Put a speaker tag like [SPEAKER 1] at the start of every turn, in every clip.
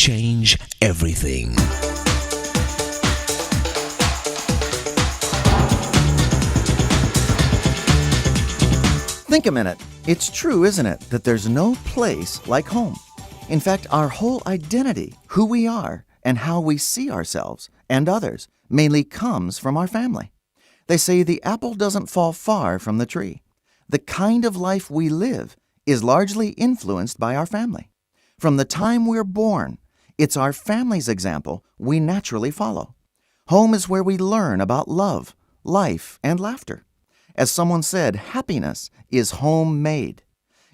[SPEAKER 1] change everything.
[SPEAKER 2] Think a minute. It's true, isn't it, that there's no place like home? In fact, our whole identity, who we are, and how we see ourselves and others, mainly comes from our family. They say the apple doesn't fall far from the tree. The kind of life we live is largely influenced by our family. From the time we're born, it's our family's example we naturally follow. Home is where we learn about love, life, and laughter. As someone said, happiness is homemade.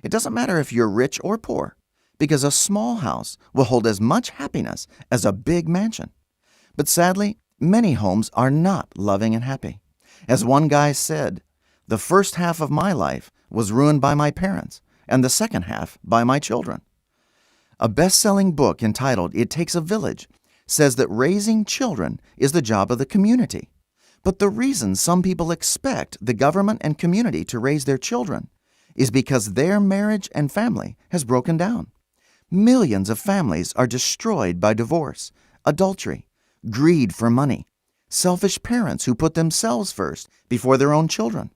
[SPEAKER 2] It doesn't matter if you're rich or poor, because a small house will hold as much happiness as a big mansion. But sadly, many homes are not loving and happy. As one guy said, the first half of my life was ruined by my parents, and the second half by my children. A best-selling book entitled It Takes a Village says that raising children is the job of the community. But the reason some people expect the government and community to raise their children is because their marriage and family has broken down. Millions of families are destroyed by divorce, adultery, greed for money, selfish parents who put themselves first before their own children,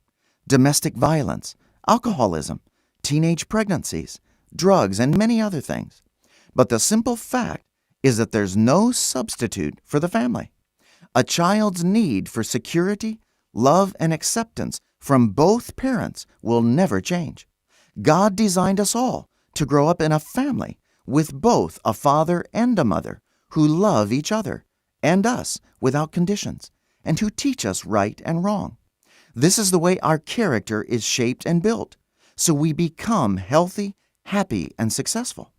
[SPEAKER 2] domestic violence, alcoholism, teenage pregnancies, drugs, and many other things. But the simple fact is that there's no substitute for the family. A child's need for security, love, and acceptance from both parents will never change. God designed us all to grow up in a family with both a father and a mother who love each other and us without conditions and who teach us right and wrong. This is the way our character is shaped and built, so we become healthy, happy, and successful.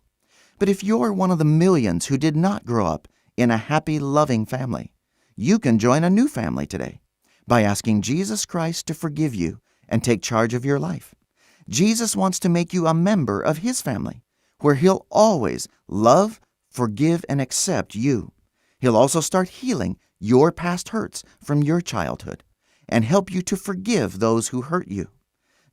[SPEAKER 2] But if you're one of the millions who did not grow up in a happy, loving family, you can join a new family today by asking Jesus Christ to forgive you and take charge of your life. Jesus wants to make you a member of His family, where He'll always love, forgive, and accept you. He'll also start healing your past hurts from your childhood and help you to forgive those who hurt you.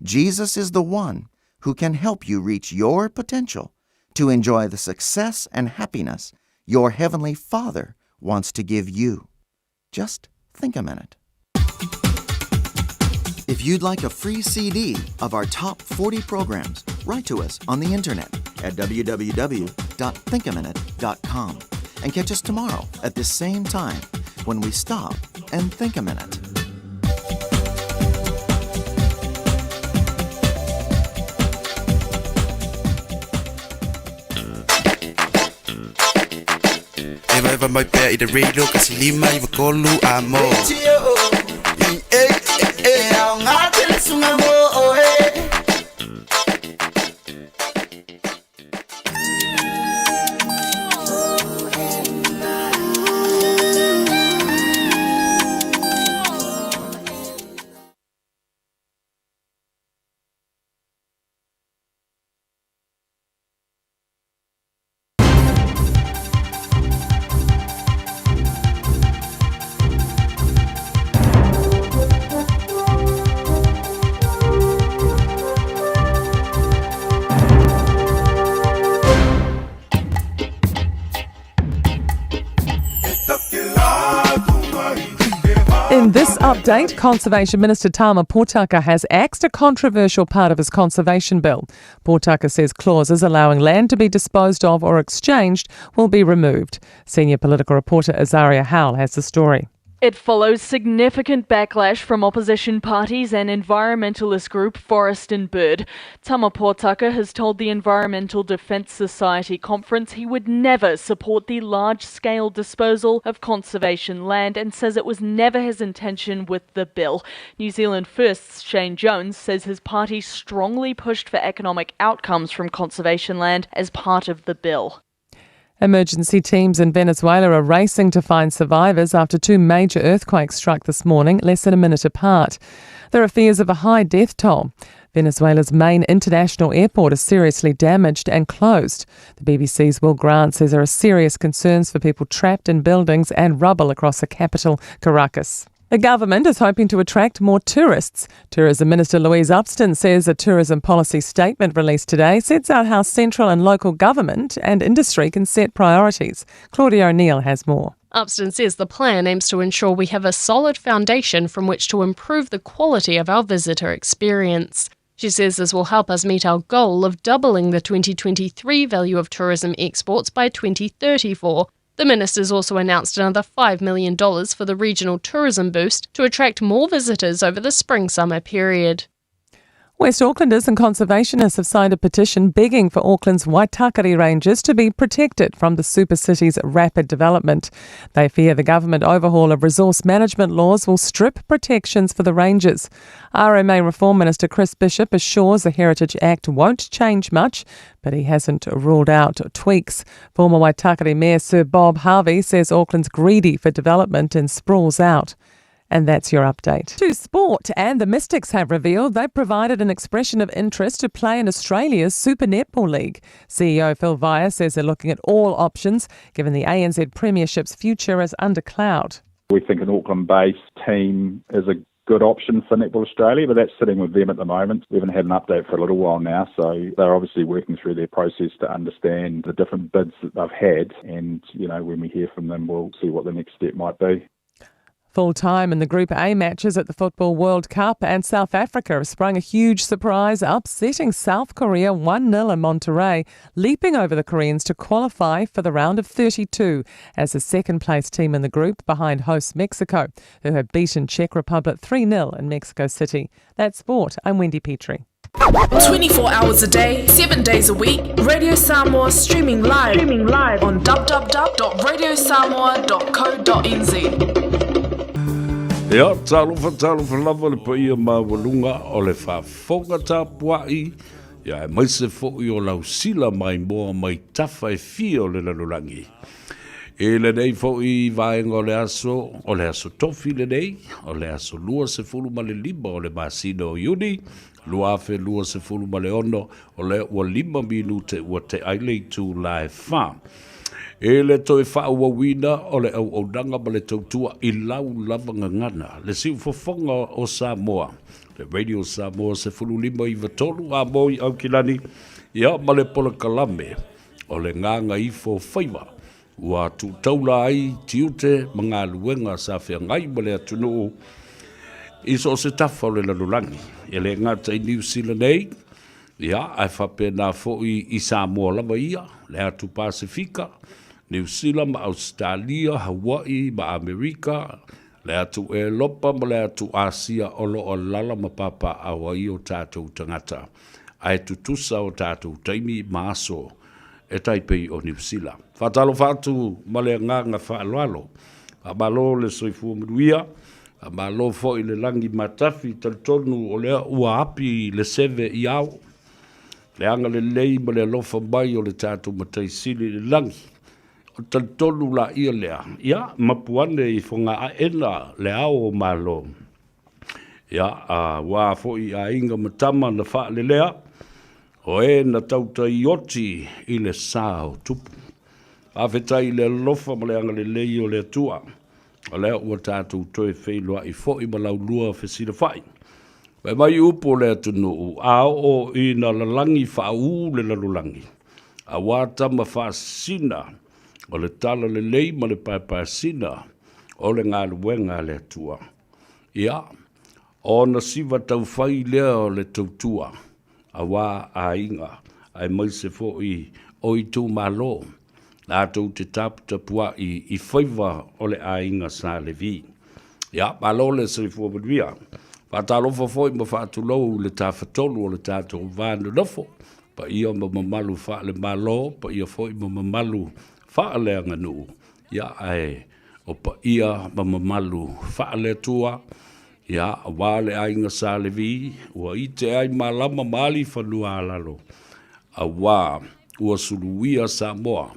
[SPEAKER 2] Jesus is the one who can help you reach your potential to enjoy the success and happiness your Heavenly Father wants to give you. Just think a minute. If you'd like a free CD of our top 40 programs, write to us on the internet at www.thinkaminute.com and catch us tomorrow at this same time when we stop and think a minute.
[SPEAKER 3] Eva mai pea I te reilo kasi lima I wakolu amo. Au ngate le sunga mo
[SPEAKER 4] In this update, Conservation Minister Tama Potaka has axed a controversial part of his conservation bill. Potaka says clauses allowing land to be disposed of or exchanged will be removed. Senior political reporter Azaria Howell has the story.
[SPEAKER 5] It follows significant backlash from opposition parties and environmentalist group Forest and Bird. Tama Potaka has told the Environmental Defence Society conference he would never support the large-scale disposal of conservation land and says it was never his intention with the bill. New Zealand First's Shane Jones says his party strongly pushed for economic outcomes from conservation land as part of the bill.
[SPEAKER 4] Emergency teams in Venezuela are racing to find survivors after two major earthquakes struck this morning, less than a minute apart. There are fears of a high death toll. Venezuela's main international airport is seriously damaged and closed. The BBC's Will Grant says there are serious concerns for people trapped in buildings and rubble across the capital, Caracas. The government is hoping to attract more tourists. Tourism Minister Louise Upston says a tourism policy statement released today sets out how central and local government and industry can set priorities. Claudia O'Neill has more.
[SPEAKER 6] Upston says the plan aims to ensure we have a solid foundation from which to improve the quality of our visitor experience. She says this will help us meet our goal of doubling the 2023 value of tourism exports by 2034. The Minister's also announced another $5 million for the regional tourism boost to attract more visitors over the spring-summer period.
[SPEAKER 4] West Aucklanders and conservationists have signed a petition begging for Auckland's Waitakere ranges to be protected from the super city's rapid development. They fear the government overhaul of resource management laws will strip protections for the ranges. RMA Reform Minister Chris Bishop assures the Heritage Act won't change much, but he hasn't ruled out tweaks. Former Waitakere Mayor Sir Bob Harvey says Auckland's greedy for development and sprawls out. And that's your update. To sport, and the Mystics have revealed they've provided an expression of interest to play in Australia's Super Netball League. CEO Phil Via says they're looking at all options, given the ANZ Premiership's future is under cloud.
[SPEAKER 7] We think an Auckland-based team is a good option for Netball Australia, but that's sitting with them at the moment. We haven't had an update for a little while now, so they're obviously working through their process to understand the different bids that they've had, and, when we hear from them, we'll see what the next step might be.
[SPEAKER 4] Full time in the Group A matches at the Football World Cup, and South Africa have sprung a huge surprise, upsetting South Korea 1-0 in Monterrey, leaping over the Koreans to qualify for the round of 32 as the second-place team in the group behind host Mexico, who have beaten Czech Republic 3-0 in Mexico City. That's sport. I'm Wendy Petrie.
[SPEAKER 8] 24 hours a day, 7 days a week. Radio Samoa streaming live on www.radiosamoa.co.nz.
[SPEAKER 9] Ia, talofa lava le paia mawalunga o le whawhonga tāpuai. Ia, e maise fo'i o lau sila mai moa mai tafa e fia o le lalurangi. E le nei fo'i vaenga o le aso tofi le nei, o le aso lua se fulu ma le lima o le masina o iuni, lua afe lua se fulu ma le ono, o le ua 5 minute ua te aile tu la e wha. E le toi whauawina o le au danga ma le tautua I lau lava ngangana. Le siu fofonga o Samoa. Le Radio Samoa se fulu 5 I vatolu a moi au kilani. Ia ma le pola kalame. O le nganga ifo Faiva. Ua tu taula ai tiute mga luenga sa fea ngai ma le atunu. Iso se tafa o le lalulangi. E le ngata I New Zealand nei. Ia ai whapena fo I Samoa lava ia. Le atu Pasifika. New Zealand, ma Australia, Hawaii, ma Amerika, le atu Elopa, ma le atu Asia, olo o lala ma papa Hawaii o tātou tangata. Ai tutusa o tātou taimi maaso e taipei o New Zealand. Whatalo whatu ma le nganga whaaloalo. A malo le soifua mruia, a malo fo I le langi matafi taltonu o lea ua api le seve I au. Le anga le lei ma le alofa mai o le tātou mataisili le langi. O taltonu la ia lea. Ia, mapuane I whonga a ena le ao malo. Ia, wā fo I a inga matama na wha le lea. O e na tauta I oti I le sao tupu. A whetai le lofa ma le anga le lei o le atua. O lea ua tātou toe wheilua I fo I malau lua whesira whai. Wai mai upo le atunu a o I na lalangi wha u le lalulangi. A wātama wha sina. O le tala le lei ma le paipasina o le ngā luenga le atua. Ia, o na siva tau whai lea o le tautua, a wā a inga, ai maise fo I o I tū malo, nā tau te tapua I Faiva o le a inga sa le vi. Ia, malo le srifua manuia, whatalofa fo I ma whātulou le tāwhatolu o le tātou vānu nofo, pa ia ma mamalu wha le malo, pa ia fo I ma mamalu whaaleanga nuu, ia ai, o pa ia mamamalu whaale tua, ia a wale ainga sa le vi, ua I te ai malama mali whanua alalo, a wā, ua suluia Samoa,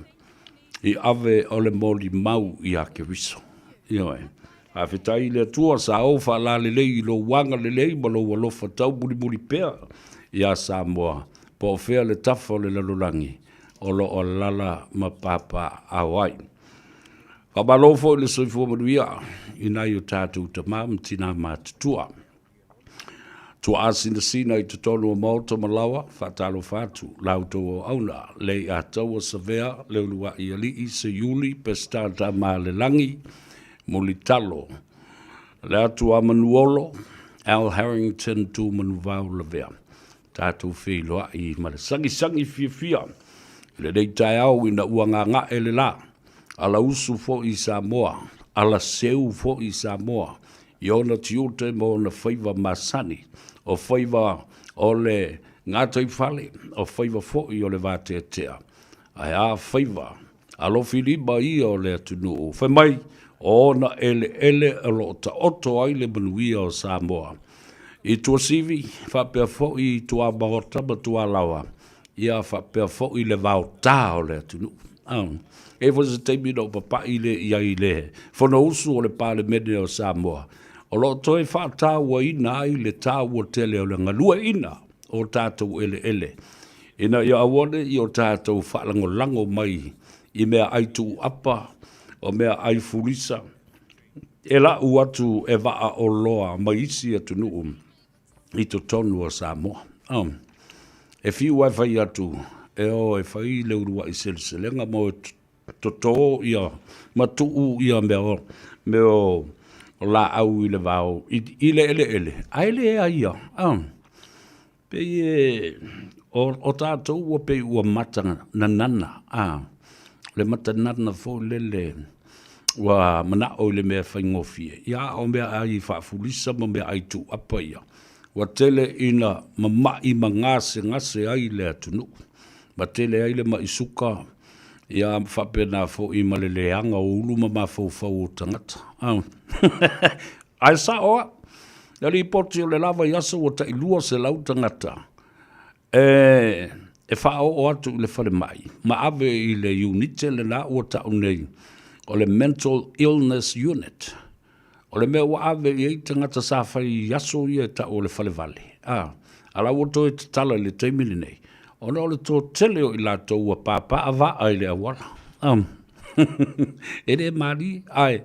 [SPEAKER 9] I ave o le moli mau I ake riso. Ia ai, a whetai le tua sa o whalale lei lo wanga le lei, ma lo walofa tau muri pea, ia Samoa, po whea le tafa o le lalulangi, o lo o lala ma papa awai. Ka malo fo le soifua manuia, ina i o tātou ta mam tina mātutua. Tua asina sina i te tonu o Malta Malawa, whatalo whatu, lauto o auna, lei a taua savea, leulua i ali se Yuli, pestata Malelangi, Mulitalo, le atu a Manuolo, Al Harrington tu Manuvau Lavea. Tātou whiloa i marasangi fia. Le rei tai au ina uanga ele la, ala usu fo i Samoa, ala seu fo i Samoa, i ona tiute mo na Faiva masani, o Faiva o le ngātai whale, o Faiva fo i o le vātea tea. Ai a Faiva, alo filiba i o le atunu o whamai, o na ele alo ta oto ai le manuia o Samoa. I tua sivi, whapea fo i tua maota ma tua lawa, ia whapea fo i le vau tā o le atunu. E fo se teimi no papa i le ia i le, whono usu o le pāle mene o Samoa. O lo toi whātā ua ina ai le tā ua tele o le ngalua ina o tātou ele. Ina ia awane i o tātou whalango mai i mea aitu apa o mea ai fulisa. E la uatu e waa o loa mai isi atu nuu i to tonu o Samoa. E fiu ai whai atu e o e whai le urua i seleselenga mo e toto ia matuu ia meo o la au i le vau, i le ele. Aile e aia, pe o tātou ua pe ua mata na nana, le mata nana fo lele, ua mana o le mea whaingofie. Ia o mea ai whaafulisa ma mea ai tu apa ia. Ua tele ina mamai ma ngase ai le atunu. Ma tele ai le maisuka, ia whapena fo i maleleanga o uluma ma fau o tangata. Ai sa oa, nari poti o le lava i asa o ta ilua se lau tangata. E wha o atu le whare mai. Ma ave i le unite le na o ta unei, o le mental illness unit. O le mea wa ave i tangata sa whai i aso i ta o le whare vale. Ala o to e te tala le teimini nei. Ona o le tō tele o i lato ua pāpā a wā ai le awara. E re mari ai.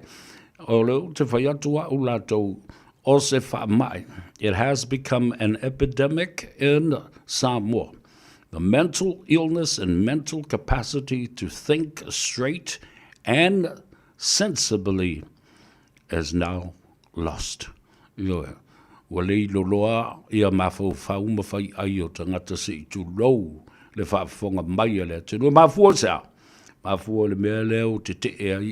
[SPEAKER 9] O leo te whai atua u lato o se wha mai. It has become an epidemic in Samoa. The mental illness and mental capacity to think straight and sensibly is now lost. Walei loloa ia mafau fau mawhai ai o tangata se i tu rou le whaafonga mai le tunu. Mafua sea. Mafua le mea leo te e ai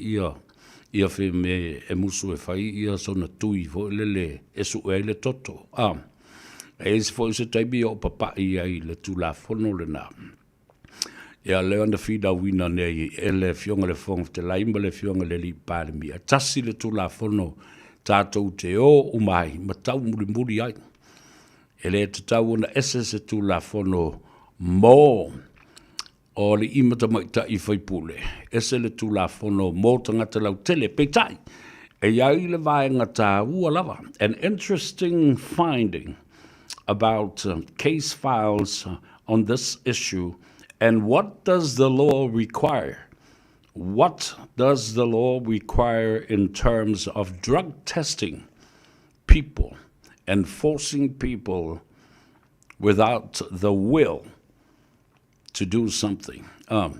[SPEAKER 9] ia whi me e musu e whai ia sona tui fo le e su e le toto. E isi fo se taimi o papa i ai le tu la fono le na. Ia leo na whina wina nei e le fionga le fonga te laima le fionga le li pāre mia. Tasi le tu la fono tātou te o umai, ma tau muri ai. E le te tau na ese se tu la fono mō o le imata maita i whaipule. Ese le tu la fono mō tangata lau tele peitai. E iai le vaenga tā ua lava. An interesting finding about case files on this issue and what does the law require? What does the law require in terms of drug testing people and forcing people without the will to do something? O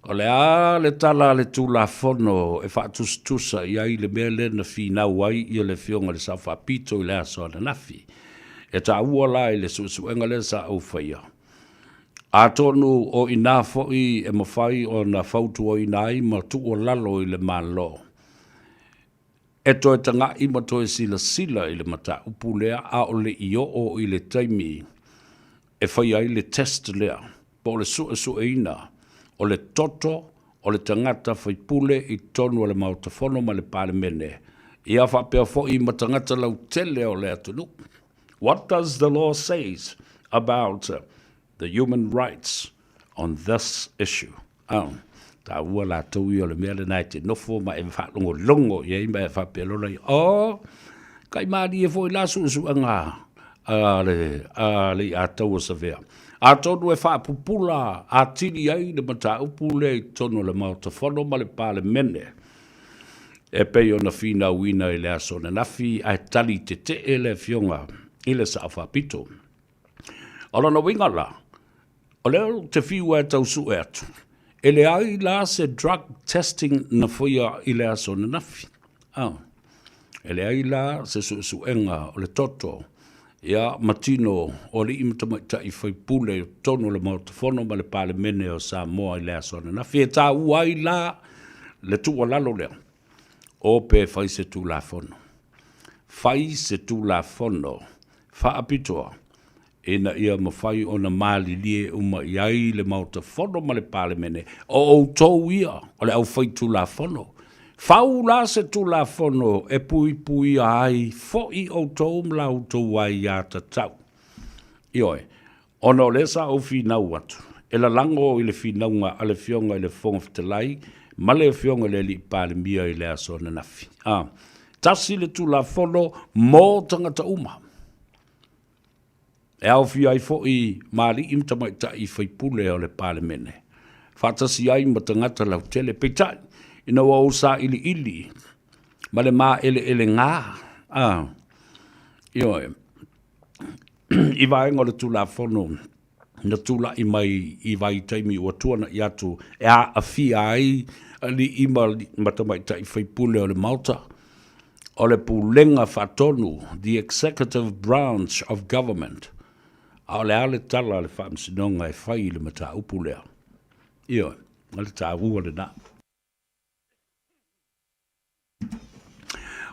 [SPEAKER 9] le tala le tula fono e whaatustusa i ai le mea le na whina wai i le fionga le sa whapito i le aso na nafi. E ta ua lai le suenga le sa au whaia. A tonu o ina foi e mawhai o na whautu o ina i ma tu o lalo i le malo. E toi tanga i ma toi sila i le mata upulea a o le io o i le taimi. E whai ai le test lea. Po le su ina o le toto o le tangata whai pule i tonu o le mautafono ma le pāle mene. Ia whapea fo i ma tangata lau tele o le atunu. What does the law say about the human rights on this issue? Ta ua la tau i o le mea le nai te nofo ma e longo i e mea whapea lona i. Kai maari e fo i la su ngā le a tau o savea. A tonu e whaapupula a tiri ai le mata upule i tonu le mautafono ma le pāle mene. e pei ona fina wina i le aso na nafi ai tali te ele fionga i le sa whapito. Ola na winga la, o leo te whiua e tau su e atu. E le ai la se drug testing na fuia i le aso na nafi. E le ai la se su enga o le toto, ia matino o le imata i whaipule tono le mautafono ma le pale mene o Samoa i le aso na nafi. E tā uai la le tua lalo leo. O pe fai se tu la fono. Fai se tu la fono. Fa apitoa. Ena ia mawhai o na mali lie uma iai le mauta fono ma le pale mene. O tau ia. O le au fai tu la fono. Fau la se tu la fono. E pui ai. Fo i o tau mla o tau ai ia ta tau. Ioi. Ono lesa o finau atu. E la lango i le finaunga ale fionga i le fonga fitalai. Ma le fionga le li pale mia i le aso na nafi. Tasi le tu la fono mo tangata uma. E au fi ai fo i maali imta mai ta i whaipule o le pale mene. Whatasi ai ma tangata lau tele peitai. Ina wau sa ili. Ma le maa ele ngā. Ioi. I vaenga le tu la fono. Na tula i mai i vai taimi ua tuana i atu. E a fia ai ali ima matamai tai whaipule o le Malta. O le pulenga whatonu, the executive branch of government. A le ale tala le whaamsinonga e whai le mata upulea. Ioi, ale tā ua le nā.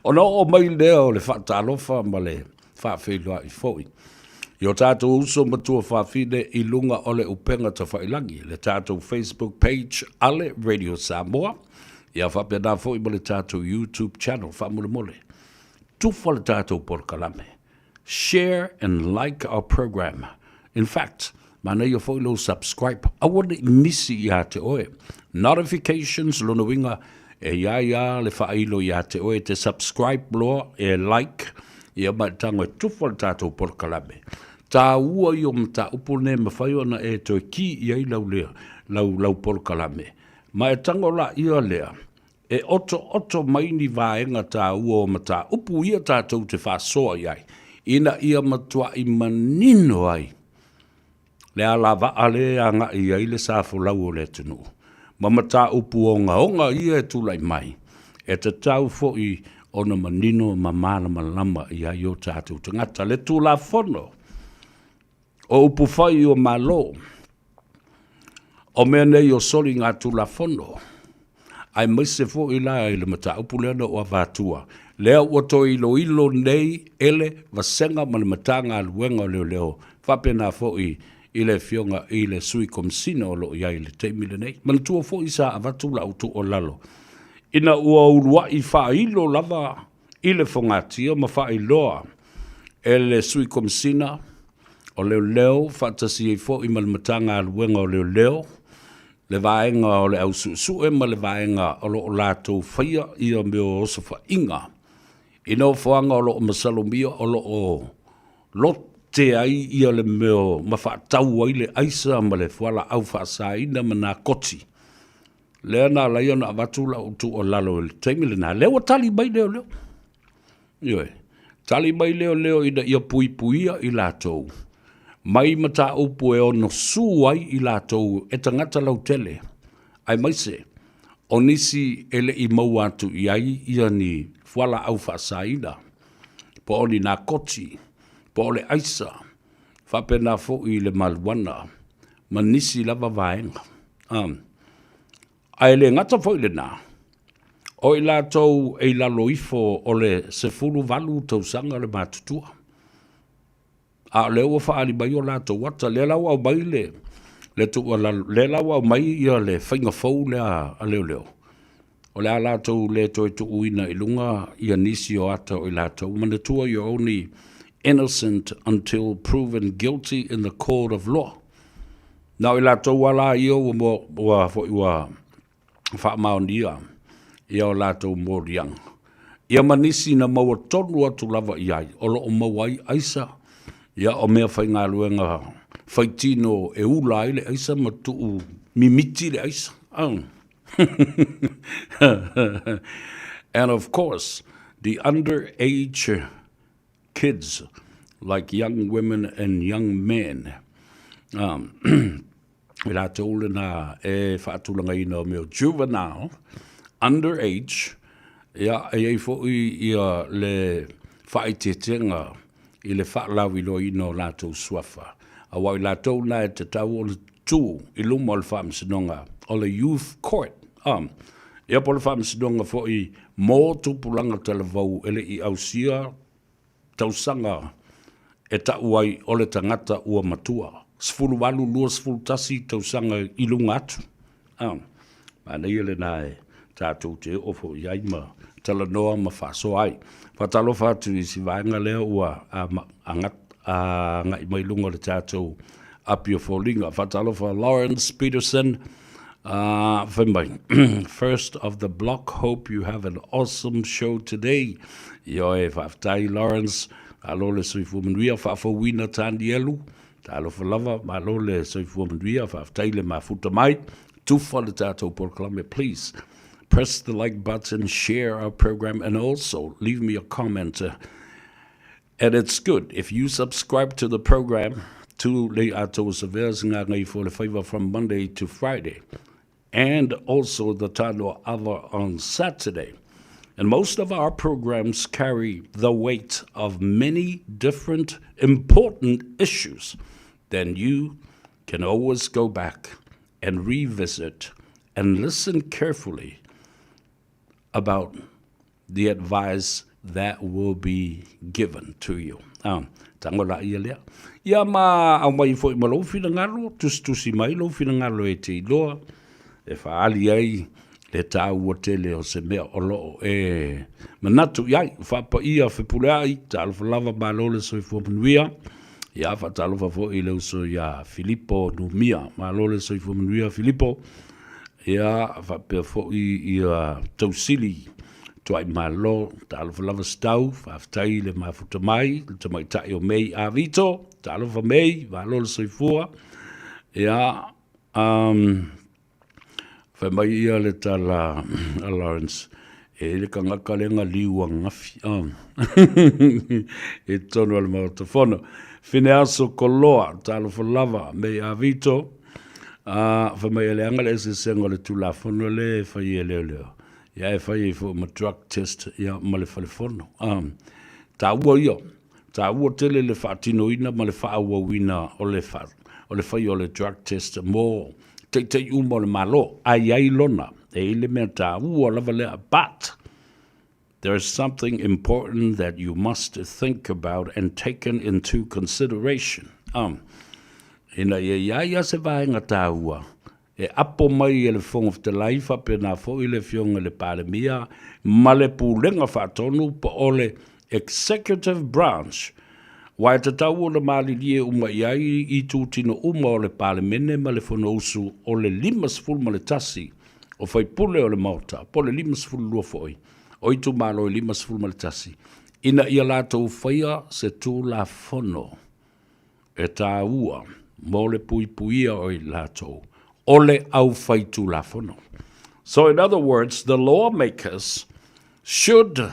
[SPEAKER 9] O no o mai lea o le whaatalofa ma le whaafeilua i fōi. Yo tātou uso matua whawhine i lunga o le upenga ta whailangi. Le tātou Facebook page Ale Radio Samoa. Ia whapena fo i mo le tātou YouTube channel whamule mole. Tufa le tātou porkalame. Share and like our program. In fact, mana ia fo i lo subscribe. Awane misi ia te oe. Notifications lona winga e ia le whailo ia te oe. Te subscribe loa e like. Ia mai tango e tufa le tātou porkalame. Tā ua i o mta upone ma whaiona e toi ki i ai lau lea, lau porkalame. Ma e tango la ia lea, e oto maini vaenga tā ua o mta upu ia tātou te whasoa iai. Ina ia matua i manino ai. Lea la vaale a nga i ai le sāfo lau o le tenu. Ma mta upu o onga ia e tūlai mai. E te tau fo i ona manino ma mana malama i ai o tātou. Tangata le tūla fono. O upu whai o malo, o mea nei o sori ngā tula fono, ai maise fo i la i le mata upu leana o avatua. Lea ua to ilo nei ele vasenga ma le mata ngā luenga leo. Whapena fo i le fionga i le sui komsina o lo i ai le teimile nei. Mana tua fo i sa avatula utu o lalo. Ina ua urua i wha ilo lava i le fongatia ma wha iloa e le sui komsina. O leo, whatasi e fo i malamatanga aluenga o leo, le vaenga o le au su ma le vaenga o lo lato whaia i o meo osa wha inga. I no whaanga o lo masalomia o lo lote ai i o le meo ma whaatau ai le aisa ma le whala au whaasaina ma nā koti. Lea nā laia na avatula utu o lalo le teimile nā. Leo tali mai leo. Ioi, tali mai leo ina ia puipuia i latou. Mai mata upu e ono suai i lātou e tangata lau tele. Ai maise, o nisi ele i mau atu i ai ia ni whala au whaasaina. Po o ni nā koti, po o le aisa, whapena fo i le maluana, ma nisi lava vaenga. Ai le ngata fo i le nā. O i lātou e laloifo o le sefulu valu tausanga le mātutua. A leo whaali mai o lātou wata, le lau au mai le lau au mai ia le whainga fau le a leo. O le a lātou le toi tu uina i lunga ia nisi o ata o i lātou. Manatua, you're only innocent until proven guilty in the court of law. Nau i lātou wala ia ua whaamaonia ia o lātou mōriang. Ia manisi na maua tonu atu lava iai, o lo o mawai aisa. Ia o mea whai ngā luenga whaitino e ula i le aisa ma tuu mimiti le aisa. And of course, the underage kids, like young women and young men. Ila tōle nā e whaatulanga ina meo juvenile, underage, ia e fo ia le whaitetenga I le whaalawi lo ino lātou swafa. A wai lātou nā e te tau o le tū I luma o le whaamsinonga o le youth court. Ia po le whaamsinonga fo I mō tupulanga tala vau ele I ausia tausanga e tau ai o le tangata ua matua. Sfulu walu lua sfulu tasi tausanga I lunga atu. Mana ia le nā e tātou te ofo I aima tala noa ma whaso ai. Whatalo whatu I si vaenga lea ua ngai mai lunga le tātou apia fōlinga. Whatalo wha Lawrence Peterson, first of the block, hope you have an awesome show today. Io e whaftai Lawrence, alo le soifu manuia whafawina tāni elu, tālo whalava, malo le soifu manuia whaftai le mafuta mai, tufa le tātou Porkalame, please. Press the like button, share our program, and also leave me a comment. And it's good if you subscribe to the program to le ato savers ngai for the Faiva from Monday to Friday, and also the Tano Ava on Saturday. And most of our programs carry the weight of many different important issues. Then you can always go back and revisit and listen carefully about the advice that will be given to you. Tangola ia lea. Ia ma au mai fo I malo fina ngalo, tusi mai lo fina ngalo e te iloa, e whaali ai le tāu o tele o se mea o loo e manatu iai, whapa ia whipule ai, tālu whalava malo le soi fuamanuia, ia whatalo whafo I leo so ia Filippo Numia, malo le soi fuamanuia Filippo, ia whapea fo ia tausili tuai malo, tālo whalava stau, whaftai le mafuta mai, le tamai tai o mei a vito, tālo wha mei, malo le soifua, ia, whamai ia le tala a Lawrence, e le kangaka lenga liua ngafi, e tono ala mautafono, whine aso koloa, tālo whalava, mei a vito, whamai ele anga le se sengo le tulafono le whai e leo leo. Ia e whai for ma drug test ia ma le whalefono. Tā ua ia, tā ua tele le whaatino ina ma le whaua wina o le whai o le drug test mō te uma le malo, ai lona, e ile mea tā ua lava lea, but there is something important that you must think about and taken into consideration. Ina ia se vaenga tā ua, e apo mai e le fonga of the life pe na fo I le fionga le palemia, ma le pulenga whaatonu pa o le executive branch. Wai te tau o le malilie uma iai I tūtino uma o le palemene ma le fonousu o le 5 ma le tasi, o fai pule o le mauta, po le 5 lua foi, o I tu malo I 5 ma le tasi. Ina ia lātou whaia se tū la fono, e tā ua, mo le puipuia o I lātou. Ole au faitu la fono. So in other words, the lawmakers should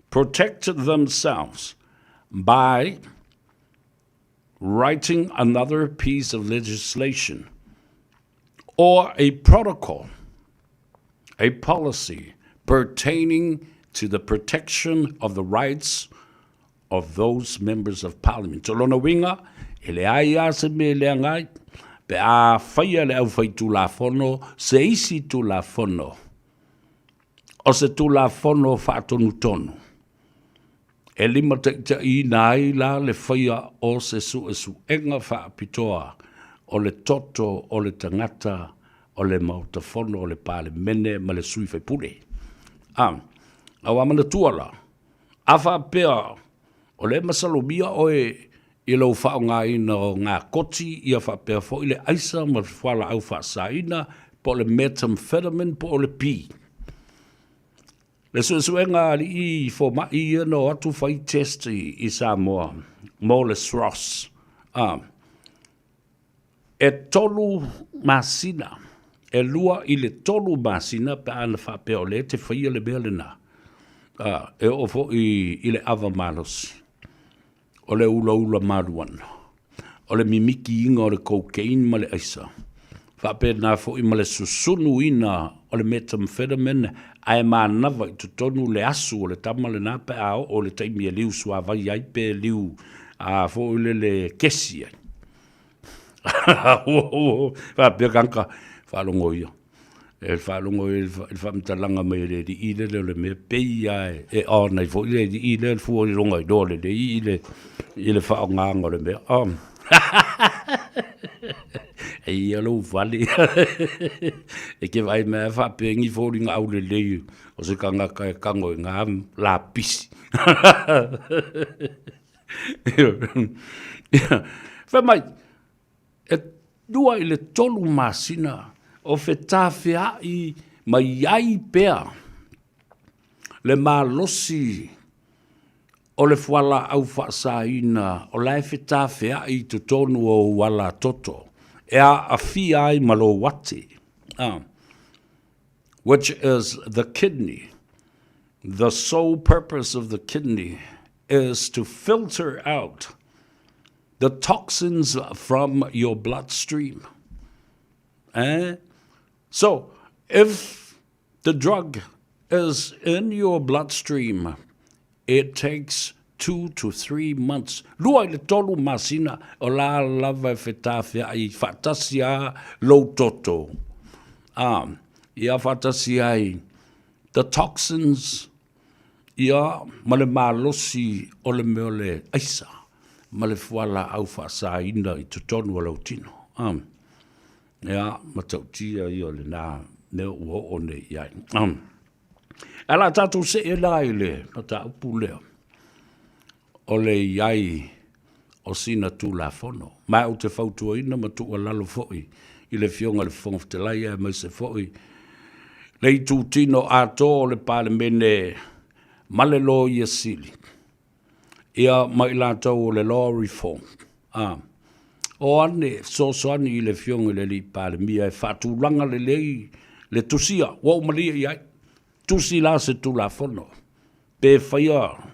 [SPEAKER 9] protect themselves by writing another piece of legislation or a protocol, a policy pertaining to the protection of the rights of those members of parliament. Tolona winga, ele ai ase me le ngai, pe a whaia le au whai tu la fono, se isi tu la fono, o se tu la fono whaatonu tonu. E lima te I nai la le whaia o se su enga whaapitoa, o le toto, o le tangata, o le mautafono, o le pale mene, ma le sui whai pule. Au amana tuala, a whaapea, o le masalomia oe, I lau whao ngā ina o ngā koti, ia whapea fo I le aisa ma whala au whaasa ina, po le methamphetamine, po le pi. Le suenga li I fo mai no atu whai test I Samoa, mo le SROS. E tolu masina, e lua I le tolu masina, pe ana whapea o le te whaia le mea le nā. E o fo i le ava malos. O le ula maruana. O le mimiki inga o le cocaine ma le aisa. Whapena fo i ma le susunu ina o le methamphetamine ai mānawa i tutonu le asu o le tamale nā pe ao o le taimi e liu sua vai ai pe liu a fo i le kesi ai. Whapea kanka whalongo ia. E whalongo i le whamtalanga me le di i le me pei ai e o nei fo i le di i le fuo i ronga i dole le i le whaonga le me. E ia lo vale. E ke vai me whapengi fo ringa au le leu o se kanga kai kango i ngā la pisi. Whamai, e dua i le tolu masina o whetawhea i mai ai pea le malosi o le whala au whaasaina o lai whetawhea i tu tonu o wala toto e a fi ai malo wati, which is the kidney. The sole purpose of the kidney is to filter out the toxins from your bloodstream. So, if the drug is in your bloodstream, it takes 2 to 3 months. Lua i le tolu masina o la lava whetawhea i whatasia lo toto. Ia whatasia i the toxins, ia ma le malosi o le meo le aisa, ma le fuala au whaasaina i tutonu o lautino. Ia, ma tautia i o le nā neo ua o ne iai. Ala tātou se e lai le, ma tā upu leo. O le iai o sina tū la fono. Mai o te whautua ina ma tū lalo foi. I le fionga le fonga te lai e mai se foi. Le i tū tino ato le pāle mene male lo i sili. Ia mai lātou o le law reform. O ane, so ane i le fionga le li pāle mia e whātūlanga le lei le tusia. Wau malia iai. Tusi la se tū la fono. Pe whaia.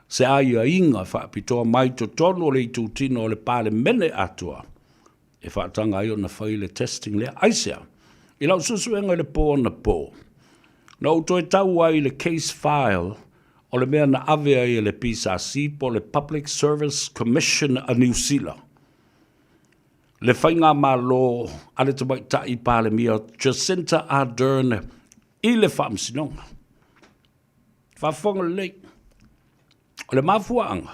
[SPEAKER 9] Se aia inga whaapitoa mai to tono le i tūtino o le pāle mene atua. E whaatanga ai o na whai le testing le aisea. I lau susuenga le pō na pō. Na uto e tau ai le case file o le mea na avea i le PSRC po le Public Service Commission a New Zealand. Le whainga mā lo ale te mai tai pāle mia Jacinta Ardern i le whaamsinonga. Whawhonga lei. O le mafuanga,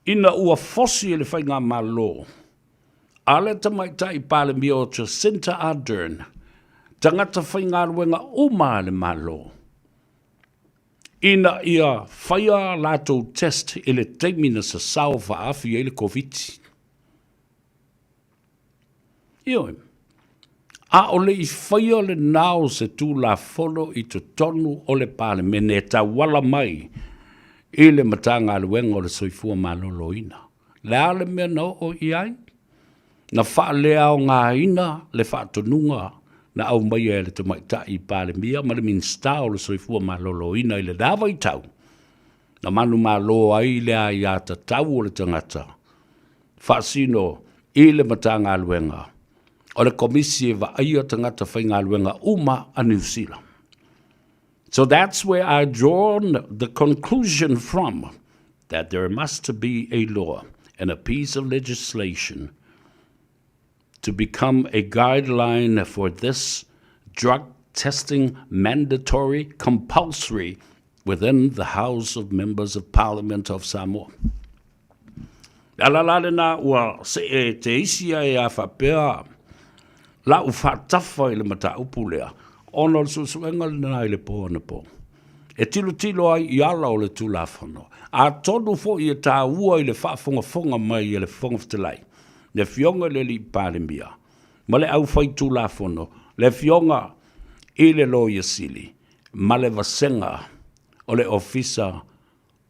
[SPEAKER 9] ina ua fosi e le whainga malo, ale tamaitai pāle mi o Jacinta Ardern, tangata whainga ruenga uma le malo. Ina ia whaia lato test e le teimina sa sao whaafi e le COVID. Ioi, a o le i whaia le nao se tū la fono i to tonu o le pāle mene ta wala mai, i le matanga aluenga o le soifua malolo ina. Le ale mea no o iai. Na wha lea o ngā ina, le wha tonunga, na au mai e le te maita i pāle mia, ma le minsta o le soifua malolo ina i le dawa i tau. Na manu malo ai le a i ata tau o le tangata. Wha sino i le matanga aluenga. O le komisi e wa ai o tangata whainga aluenga uma a New Zealand. So that's where I drawn the conclusion from, that there must be a law and a piece of legislation to become a guideline for this drug testing mandatory, compulsory within the House of Members of Parliament of Samoa. Alalale na ua se e te isia e a whapea la u whatafa i le mata upulea. Ono le susuenga le nai le pō na pō. E tilo ai i ala o le tūlawhano. A tonu fo i e tā ua i le whaafonga mai i le whongaftelai. Le fionga le li pāle mia. Ma le au whai tūlawhano. Le fionga i le lo i sili. Ma le vasenga o le ofisa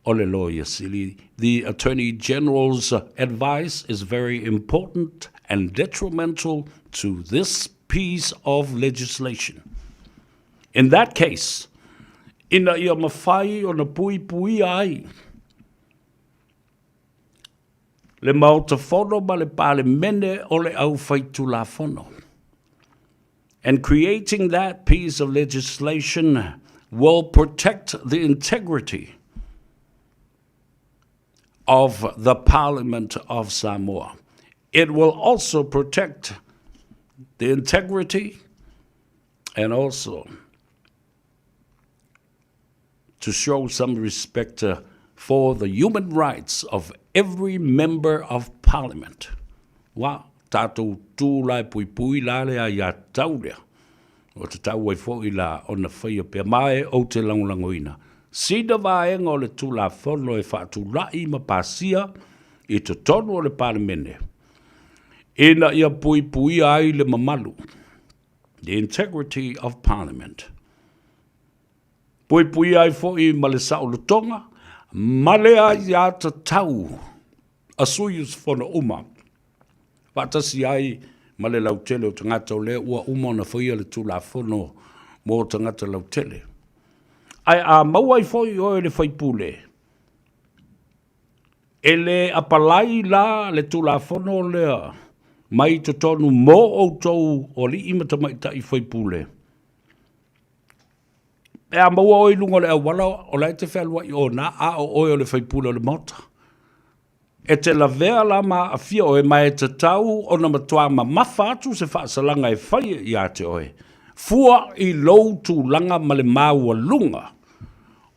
[SPEAKER 9] o le lo i sili. The Attorney General's advice is very important and detrimental to this piece of legislation. In that case, Ina ia mawhai o na pui ai. Le mauta whono ma le pale mene o le au whaitu la whono. And creating that piece of legislation will protect the integrity of the Parliament of Samoa. It will also protect the integrity and also to show some respect for the human rights of every member of Parliament. Wa tātou tūlai pui la lea ia tau lea. O te tau ai fo i la o na whaia pia mai o te langolangoina. Sida vaenga o le tūla whono e whaatu lai ma pasia i te tonu o le Parliament. Ina ia pui ai le mamalu. The integrity of Parliament. Pui ai fo i ma le saulotonga, ma le ai a ta tau, a suyus whono uma. Watasi ai ma le lautele o tangata o le ua uma na whaia le tūla whono mō tangata lautele. Ai a mauai fo i oe le whaipule. E le apalai la le tūla whono lea, mai to tonu mō o tau o li imata mai ta i whaipule. E a maua oi lunga le awala o lai te whelua i o na a o oi o le whaipule o le mauta. E te la vea la ma a fia oe mai te tau o na matua ma mawhatu se whaasalanga e whai i a te oe. Fua i lou tu langa ma le maua lunga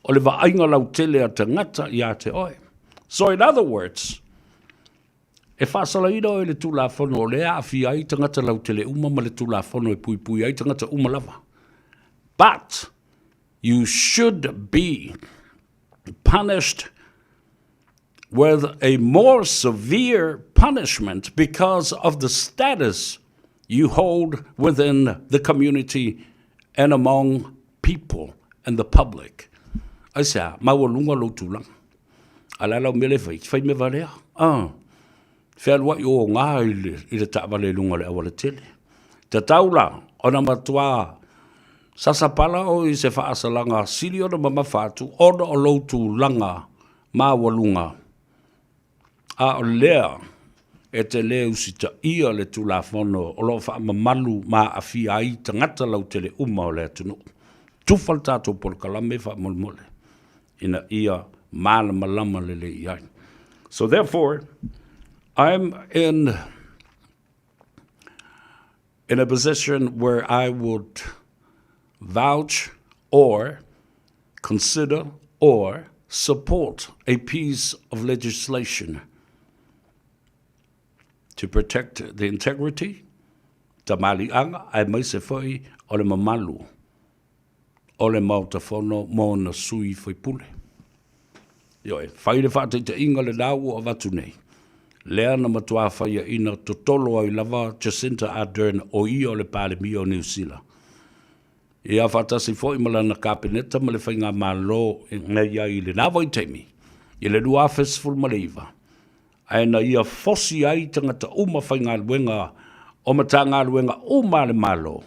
[SPEAKER 9] o le waainga lau tele a te ngata i a te oe. So in other words, e whaasala ina oe le tūla whono o le a fia i te ngata lau tele uma ma le tūla whono e pui ai te ngata uma lava. But you should be punished with a more severe punishment because of the status you hold within the community and among people and the public. I say, maua lunga lo tulang. Alala mele fai me valea. Whea lua i o ngā i le tāwale lunga le awale tele. Te taula, ona matua sasapala o i se whaasalanga sili ona mamawhatu, ona o lo tulanga maua lunga. A o lea, e te lea usita ia le tūla whono, o lo wha mamalu ma a fia ai tangata lau tele uma o lea tunu. Tufal tātou polkalame wha molmole. Ina ia mana malama le le iai. So therefore, I'm in a position where I would vouch or consider or support a piece of legislation to protect the integrity, ta malianga, ai mai se foi o le mamalu, o le mautafono mo na sui foi pule. Ioe, whai le whate te inga le nau o watu nei. Lea na matua whaia ina totolo au lava Jacinta Ardern o i o le Palemi o New Zealand. Ia whatasi foi malana kapineta ma le whainga malo ngai ai le nawa i teimi. I le lua festival maleiva. Aina ia fosi ai tangata uma whainga luenga o matanga luenga uma le malo.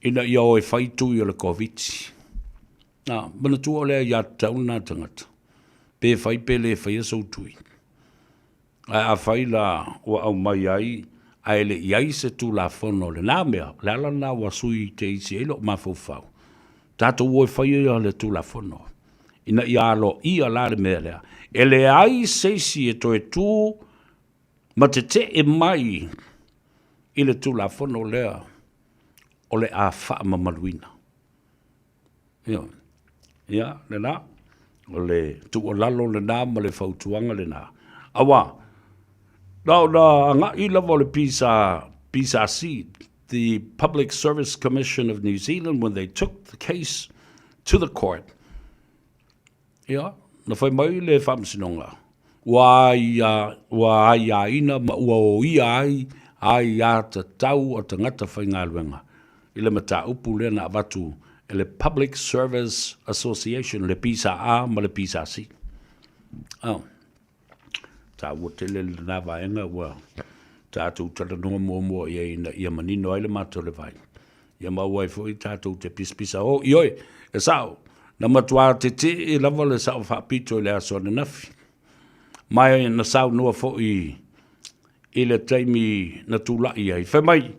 [SPEAKER 9] Ina ia oe whaitu i o le COVID. Mana tua o lea ia tauna tangata. Pe whai pele whai aso tui. A whai la o au mai ai, ai le iai se tu la whono le nā mea, le ala nā wasui te isi elo ma fau. Tātou oe whai ia le tu la whono. Ina ia alo ia la le mea lea. E le ai seisi e toe tū, ma te e mai i le tu la whono lea, o le a wha mamaluina. Ia, le nā, o le tu o lalo le nā, ma le whautuanga le nā. Awa, ngā i lava le PSRC, the Public Service Commission of New Zealand, when they took the case to the court, ia, na whai mai le whamsinonga. Wa ia ina, ma ua o ia ai a ta tau o ta ngata whai ngā luenga. I le mata upu le na watu, e le Public Service Association, le PSA ma le PSRC. Tā ua tele le nā vaenga ua tātou tala noa mua ia manino ai le mātou le vai. Ia mauai fo I tātou te pispisa o. Ioi, e sao, na matua te I lava le sao whapito le aso na nafi. Mai na sao noa fo I le taimi na tūlai ai. Whai mai,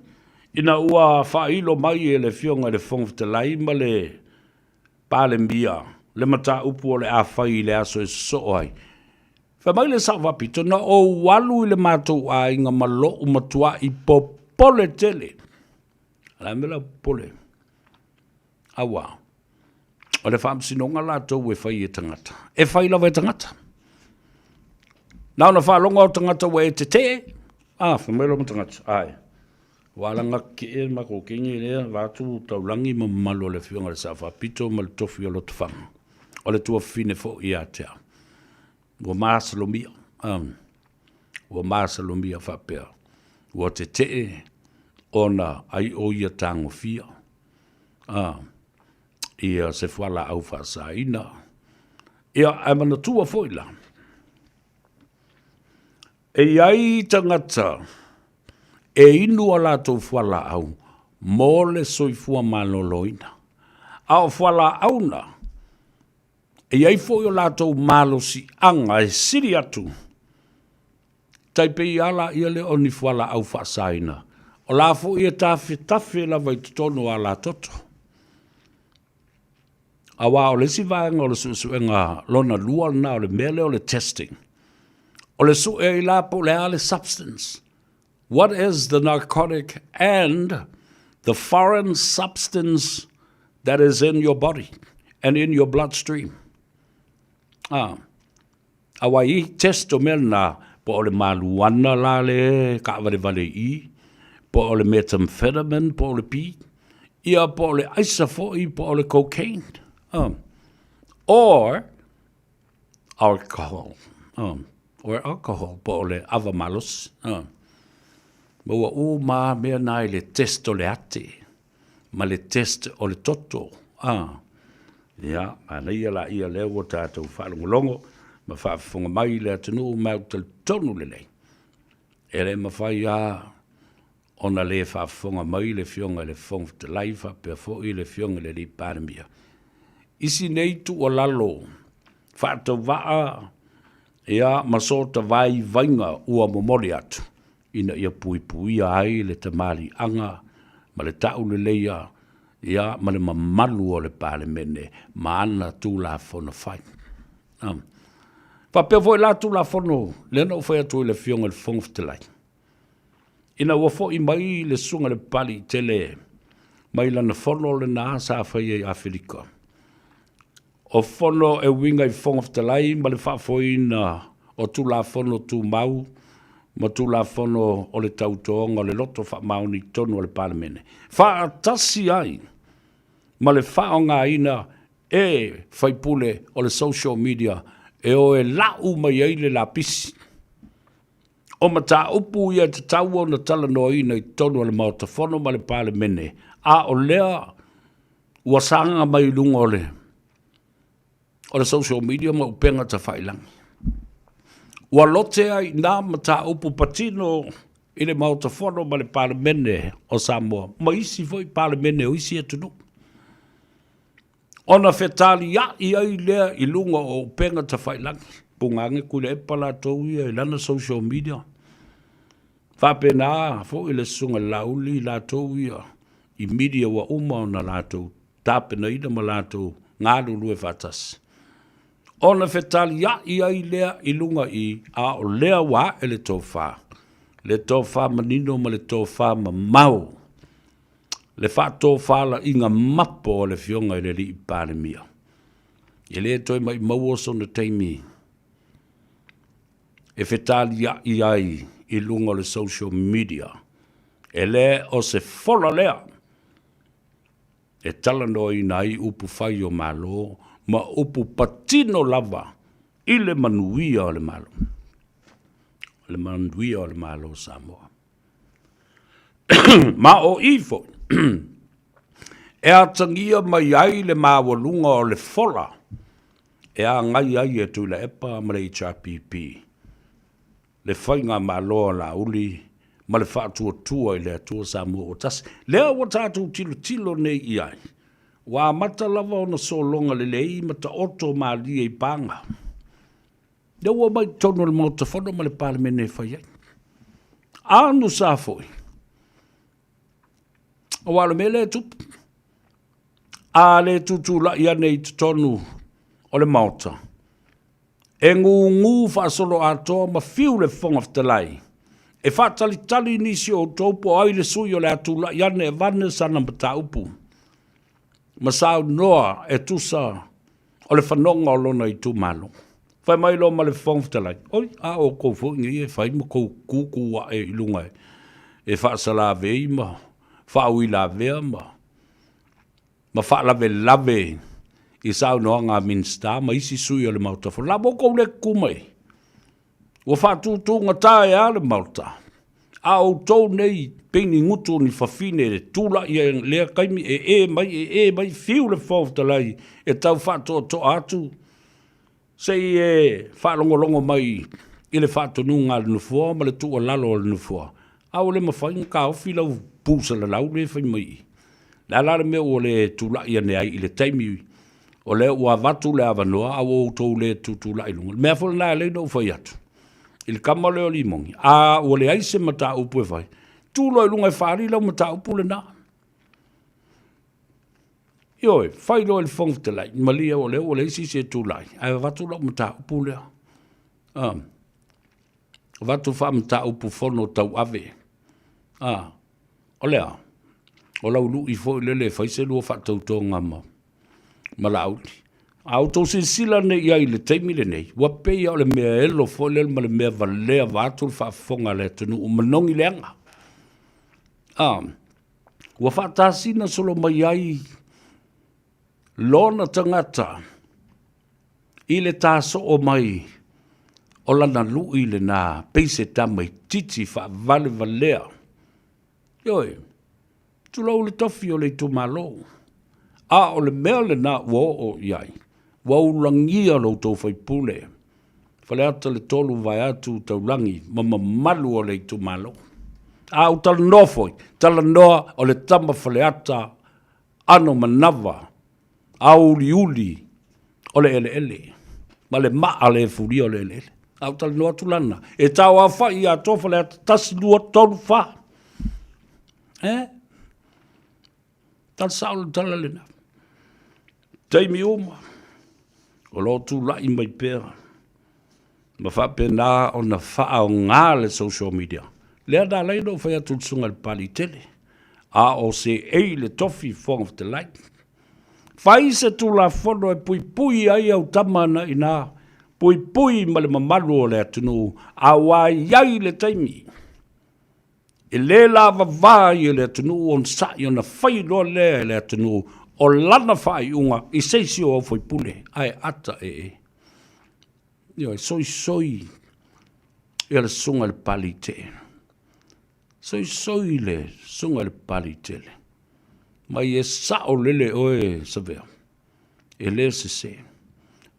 [SPEAKER 9] ina ua whailo mai le fionga le whongwhitalai ma le pāle mbia, le mata upu o le awhai le aso e so ai. Whai mai le sao whapito na o walu I le mātou a inga malo umatua I popole tele. La mela pole. Awa. O le whaamsinonga lātou e whai e tangata. E whai lawa e tangata. Nau na whalonga o tangata we te te. Whamelo mo tangata. Ai. Walanga ke e mako kingi lea. Vātu taulangi ma malo le whionga le sa whapito ma le tofi o lo te whanga. O le tua fine fo I atea. Ua māsalomia. Ua māsalomia whapea. Ua te te ona ai o ia tango fia. Ia se whala au whasaina. Ia ai mana tua foila. E ai tangata e inua lātou whala au mō le soifua maloloina. Ao whala au na e ai foi o lātou malo si anga e siri atu. Taipei ala ia le oni whala au whasaina. O la fo ia tafe la vai tono ala toto. Awa o le si vaenga o le suenga lona lua na o le mele o le testing. O le su e la po le ale substance. What is the narcotic and the foreign substance that is in your body and in your bloodstream? Awa I testo melna po o le maluana la le ka vale I. Po o le methamphetamine, po o le pi, ia po o le isofoi, po o le cocaine, or alcohol, po o le avamalos. Maua o ma mea nai le test o le ate, ma le test o le toto. Ia, ana ia la ia leo o tātou whalongolongo, ma whaafonga mai le atanu mau tal tonu le lei. Ere ma whai ona le whaafonga mai le fionga le fong te laifa pe fo I le fionga le li paramia. Isi nei tu o lalo, whaata waa, ea masota vai vainga ua momori atu, ina ia pui pui ai le tamari anga, ma le tau le leia, ea ma le mamalu o le pale mene, ma ana tu la fono fai. Whapea foi la tu la fono, le no fai atu le fionga le fong te lai. Ina ua fo I mai le sunga le pali tele, mai lana fono le nā sa whai e Afrika. O fono e winga I whongoftalai, ma le whaafoi na o tu la fono tu mau, ma tu la fono o le tautonga, o le loto wha mauni tonu o le palamene. Whaatasi ai, ma le whaonga ina e whaipule o le social media, e o e lau mai eile la pisi. O mata upu ia te tau o na tala no ina I tonu o le mautafono ma le pale mene. A o lea ua sanga mai lunga o le social media ma upenga ta whailangi. Ua lote ai nā mata upu patino I le mautafono ma le pale mene o Samoa. Ma isi foi pale mene o isi atunu. Ona whetali I ai lea I lunga o upenga ta whailangi. Pungange kule e pala tau ia I lana social media. Whapena fo I le sunga lauli la tau ia I media wa uma o na lātou. Tāpena ina ma lātou ngāru lue whatas. Ona whetali I ai lea I lunga I a o lea wa e le tō whā. Le tō whā manino ma le tō whā ma mau. Le whā tō whā la inga mapo o le fionga I le li I pāre mia. E le toi mai mauoso na teimi. E whetali I ai I lunga le social media. E le o se whola lea. E talano I nai upu whai o malo, ma upu patino lava I le manuia o le malo. Le manuia o le malo Samoa. Ma o ifo. E atangia mai ai le mawalunga o le whola. E a ngai ai e tu le epa ma le HRPP. Le whainga maloa la uli, ma le whaatua i le atua Samoa o tasi. Lea wa tātou tilo nei i ai. Wa mata lava o na solonga le lei ma ta oto ma lia i panga. Lea wa mai tono le mauta whono ma le palemene whai ai. Anu sa foi. O wale me le tupu. A le tutu la ia nei tonu o le mauta. E ngu whaasolo atoa ma fiu le whonga whtalai. E whaatalitali nisi o taupo ai le sui o le atu la ia ne vane sana mata upu. Ma sao noa e tusa o le whanonga o lona i tu malo. Whai mai lo ma le whonga whtalai. Oi, a o kou whungi e whai ma kou kukua e ilunga e. E whaasala vei ma, whaui la vea ma. Ma whaalave lave i sao noa ngā minsta ma isi sui o le mautafo. La moko le kumai. Wa whaatutu ngā tae a le mauta. A o tau nei peini ngutu ni whawhine le tūla i lea kaimi e mai fiu le whawtalai e tau whaatoa to atu. Sei e whaalongolongo mai i le whaatonu ngā le nufua ma le tua lalo le nufua. A o le mawhainga ka ofi lau pūsa le lau le whai mai. La le mea o le tūla i ane ai i le taimi o le ua vatu le avanoa a o tau le tūla i lunga. Mea whole nā le no whai atu. Il kama leo limongi. A o le aise mata upu e whai. Tūlo i lunga e whaari lau mata upu le nā. Ioi, whai lo e le whongu te lai. Malia o le isi se tūlai. A vatu lau mata upu lea. Vatu wha mata upu whono tau ave. O lea. O lau lu i fo i lele whai se lua whatau tō ngama. Malauti. Au tau se sila ne ia i le teimi le nei. Wa pei au le mea elo fo le ma le mea valea vatul whaafonga le tunu o manongi le anga. Wa whaatasina solo mai ai lona tangata i le taso o mai o lana lu i le nā peise tamai titi whaavale valea. Ioi, tulau le tofi o le tumalo. O le mea le nā wo o iai. Waulangia lo tau whai pule. Whale ata le tolu vai atu tau langi, mama malu o le tu malo. O tala noa foi, tala noa o le tama whale ata ano manawa, uli o le ele. Ma le maa le furi o le ele. O tala noa tulana. E tau a whai a tō whale ata tasi lua tolu wha. Tala saula tala le na. Taimi uma. O lo tu la i mai pera. Ma wha pena o na wha o ngā le social media. Lea da leido whai atu tsunga le pali tele. A o se ei le tofi whong of the light. Whai se tu la whono e pui ai au tamana i nā. Pui ma le mamalu o le atunu. A wā iai le taimi. E le lava vai le atunu on sa i ona whai loa le atunu. O lana whai unga, i seisi o whai pule, ai ata e. Ioi, soi, e le sunga le pali te. Soi le sunga le pali te le. Mai e sao lele oe savea. E le se se.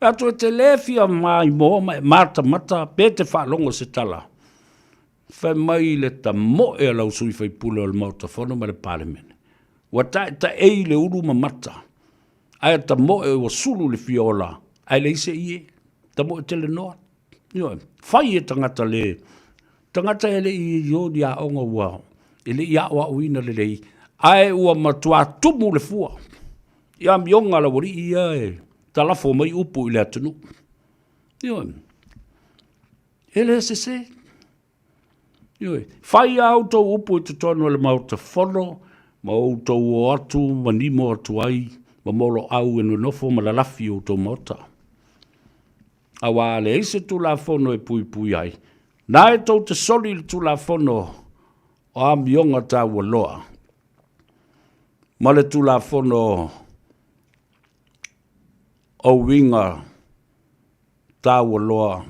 [SPEAKER 9] Ato e te lefia mai mo, mata, pe te whalongo se tala. Whai mai le ta mo e lau sui whai pule o le mauta whono ma le palemene. Wa ta ei le uru mamata. Ai ta mo e wa sulu le fiola. Ai le ise ie. Ta mo e tele noa. Whai e tangata le. Tangata e le i yo dia onga ua. E le ia wa uina le lei. Ai ua matua tumu le fua. Ia mionga la wari ia e. Ta lafo mai upu i le atunu. E le se. Whai au tau upu i te tono le mauta whono. Ma o tau o atu, ma nimo atu ai, ma molo au enu nofo ma lalafi o tau mota. A wā le eise tu la whono e pui ai. Nā e tau te soli tu la whono o a mionga tā ua loa. Ma le tu la whono o winga tā ua loa.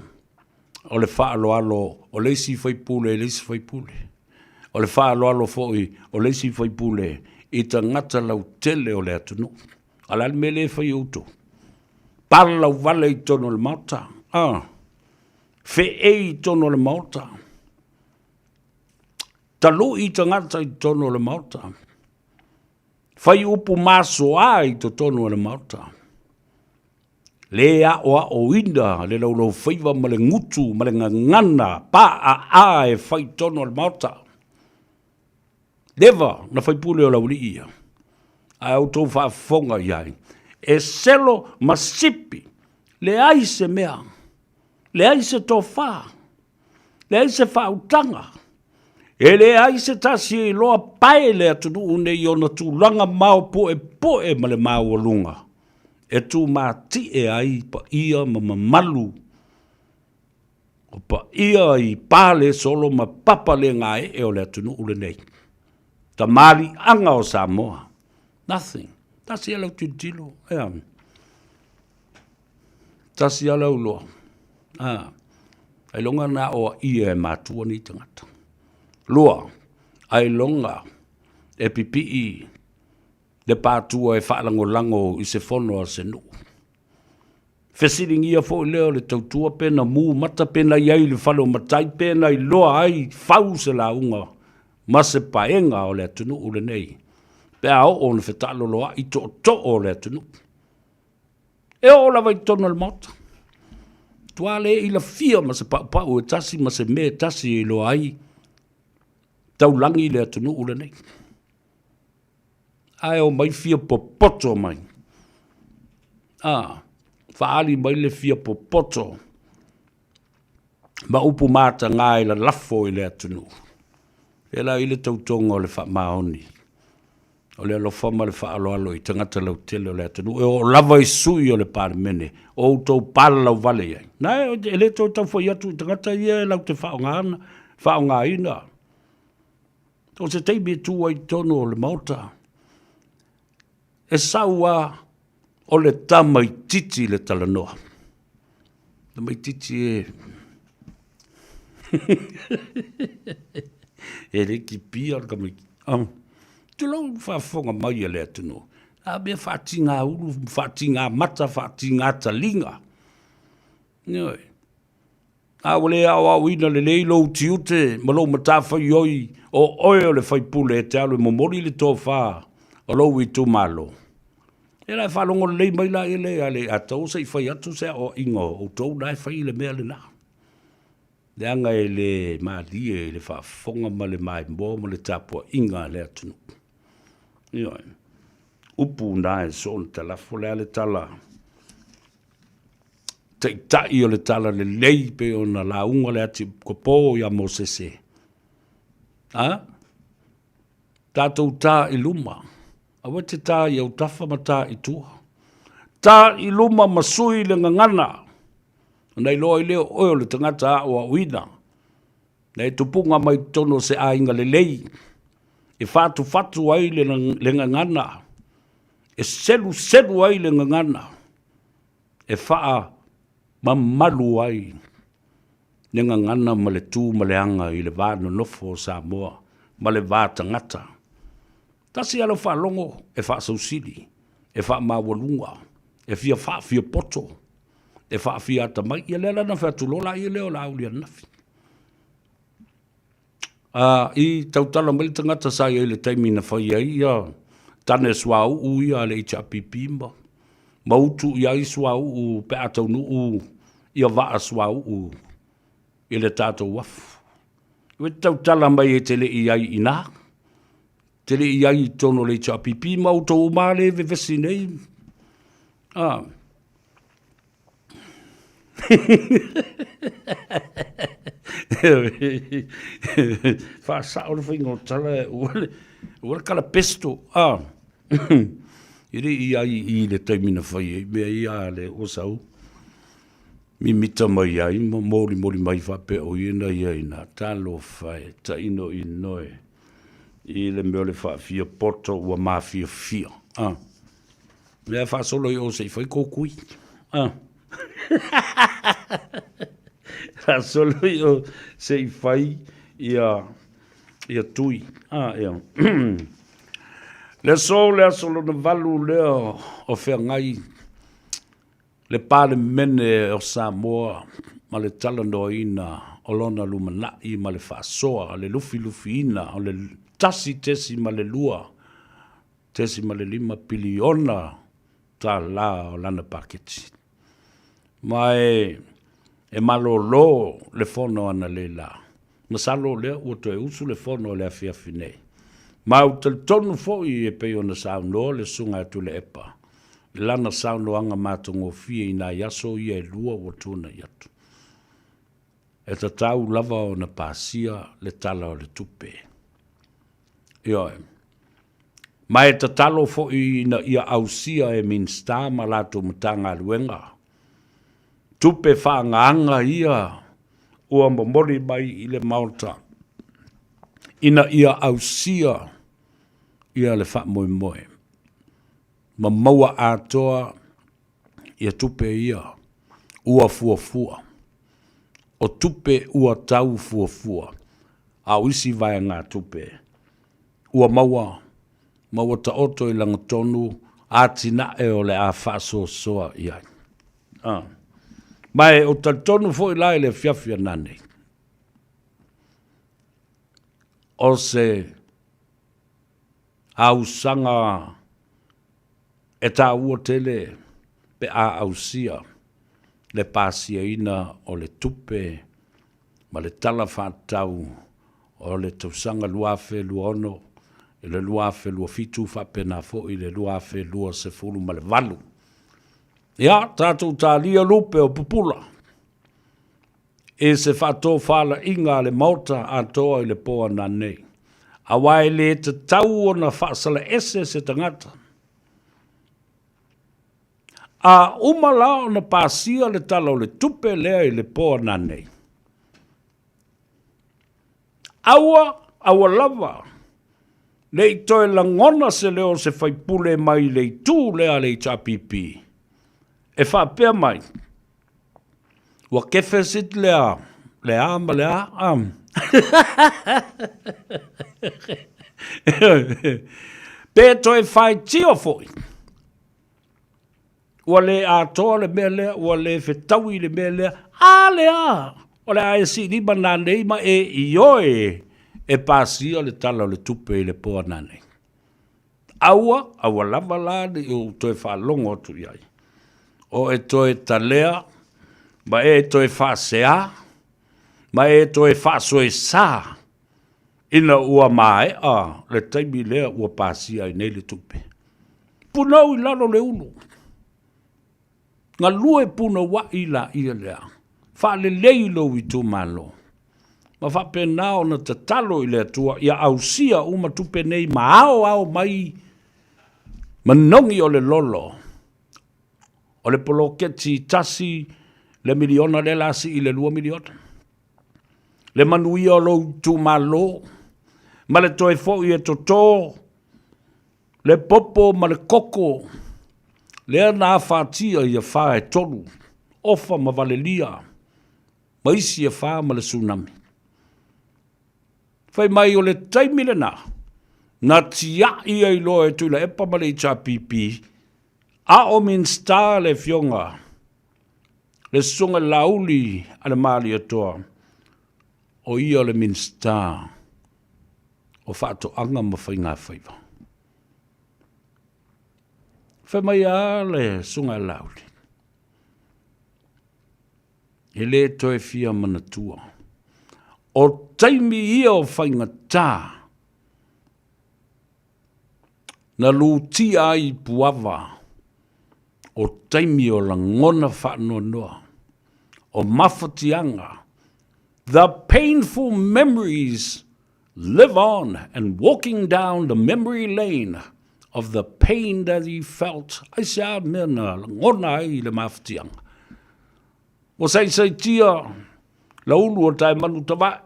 [SPEAKER 9] O le wha alo, o leisi whai pule, O le wha alo foi, o leisi whai pule, i ta ngata lau tele o le atunu. Ala me le whai uto. Parlau vale i tono le mauta. Fe e i tono le mauta. Talu I tangata I tono le mauta. Fai upu maso ai to tono le mauta. Lea o inda, le lau Faiva ma le ngutu, ma le ngangana, pa a e fai tono le mauta. Leva, na fai pule o lauri ia. Ai au tau whaafonga iai. E selo masipi, le ai se mea, le ai se tō wha, le ai se whautanga, e le ai se tasi e loa pae le atunu une I ona tūlanga mau poe ma le mau alunga. E tū māti e ai pa ia ma mamalu, o pa ia I pāle solo ma papa le ngai e o le atunu ule nei. Ta mali anga o Samoa. Nothing. Tasi alau tintilo. Tasi alau loa. Ai longa na o ia e mātua ni tangata. Loa. Ai longa e pipii le pātua e whaalango-lango I se whono a se nu. Whesiringia fo I leo le tautua pena mū mata pena iai le whalo matai pena I loa ai whau se la unga ma se paenga o le atunu ule nei. Pea o ona whetalo loa I to o le atunu. E o la vai tono le mota. Tua le I la fia ma se pau e tasi ma se me tasi I loa ai. Taulangi le atunu ule nei. Ai o mai fia popoto mai. Whaali mai le fia popoto. Ma upu mata ngai la lafo I le atunu. E la I le tautonga o le wha maoni. O le alofama le wha alo I tangata lau tele o le atunu. E o lava I sui o le pāre mene. O tau pala lau vale iai. Nai, e le tau whai atu I tangata ia lau te whaonga ina. O se teimi tu ai tono o le mauta. E saua o le tamai titi le talanoa. Tamai titi e... e re ki pia ka mai. Te lau whaafonga mai e le atunu. A mea whaatinga uru, whaatinga mata, whaatinga talinga. Noi. A wale au ina le leilo tiute, malo matawhai oi, o oi o le whaipule e te alu, momori le tō whaa, o lau I tō malo. E lai whalongo lei mai la e le, ale a tau sei whai atu se o ingo, o tau nai whai le mea le na. Le anga e le maali e le whaafonga ma le mai mō ma le tāpua inga le atunu. Ioi. Upu nai son talafo le ale tala. Tai o le tala le lei pe o na launga le ati kopo ia mo sese. Tātou tā I luma. Awa te tā I au tafa ma tā I tua. Tā I luma masui le ngangana. Nei loa I leo oio le tangata a o uina. Nei tupunga mai tono se a inga le lei. E fatu ai le ngangana. E selu ai le ngangana. E faa mamalu ai. Le ngangana ma le tū ma le anga I le vāna nofo o Samoa. Ma le vā tangata. Tasi alo wha longo e wha sausili. E wha mawalunga. E fia poto. E wha fia atamai. Ia lea lana wha tulola I leo la aulia nafi. I tautala mele tangata sa ia le taimi na whai ai ia. Tane swau u ia le HPP ma. Mautu ia I swau u pe atau nu u. Ia waa swau u. I le tātou wafu. Iwe tautala mai e tele I ai ina. Tele I ai tono le HPP mautu u male ve vesi nei. Fa sa o fingo tala o kala pesto iri I le taimina fai me ia le o sau mi mita mai ai mori mai fa pe o ina ina talo fai ta ino inoe I le mele fa fia poto o ma fia me fa solo io sei fai kokui Ra solo io sei fai ia tui. Ia. Le solo na valu leo o fea ngai le pale mene o Samoa ma le talanoa ina o lona lumana'i ma le whaasoa, le lufi ina, o le tesi ma le lua, tesi ma le 5 piliona tā la o lana paketi. Mai e malolo le fono ana le la. Masalo le ua toe usu le fono le afiafi nei. Mau te tonu foi e peo na sauno le sunga atu le epa. Lana sauno anga mātongo fie ina yaso ia e lua o tūna yatu. E ta tau lava o na pāsia le tala o le tupe. Ioe. Mai ta talo foi ina ia ausia e minsta ma lato mtanga luenga. Tupe whaangaanga ia ua momori mai i le Malta. Ina ia ausia ia le wha moe moe. Ma maua atoa ia tupe ia ua fuafua. O tupe ua tau fuafua. Au isi vai ngā tupe. Ua maua ta oto i langa tonu atina e o le a whaaso soa ia. Mai o ta tonu fo i lai le fiafia nane. O se au sanga e tā ua tele pe a ausia le pasia ina o le tupe ma le tala whātau o le tausanga luafe luono i le luafe lua fitu whapena fo i le luafe lua se fulu ma le valu. Ia, tātou tā lia lupe o pupula. E se whato whala inga le mauta atoa i le poa nanei. A wai le te tau o na whaasala ese se tangata. A umala o na pāsia le tala o le tupe lea i le poa nanei. Aua lava. Le i toe langona se leo se whaipule mai le i tū lea le i tapipi. E whapea mai. Wa kefe sit lea ma lea am. Pe toi whai tio foi. Wa le atoa le mea lea, wa le whetaui le mea lea, a lea. O le ae si ni mana nei ma e ioe e pasia le tala o le tupe i le poa nane. Aua lava lani o toi whalongo tu iai. O e toi talea, ma e toi whasea, ma e toi whasoe sā. Ina ua mae a le taimi lea ua pasia i nei le tupe. Punau i lalo le unu. Ngā lue puna wa i la ia lea. Wha le leilo i tu malo. Ma wha penao na te talo i lea tua, ia ausia uma tupe nei ma ao mai manongi o le lolo. O le poloketi tasi le miliona le lasi i le 2 miliona. Le manuia o lo tu malo. Ma le toe fo i e toto. Le popo ma le koko. Lea nā whātia i a whā e tolu. Ofa ma valelia. Ma isi e whā ma le tsunami. Whai mai o le taimile nā. Nā tia i ai loa e tula epa ma le i pipi. A o min star le fionga. Le sunga lauli ale mali atoa. O ia le min star. O whāto anga ma whainga Faiva. Whai mai a le sunga lauli. E le toe fia manatua. O taimi ia o whainga tā. Na lutia i puava. O taimi o la ngona whaanoa noa. O mawhatianga. The painful memories live on, and walking down the memory lane of the pain that he felt. Ai se a mena, ngona ai le mawhatianga. O sai tia, la ulu o tai manu tawa.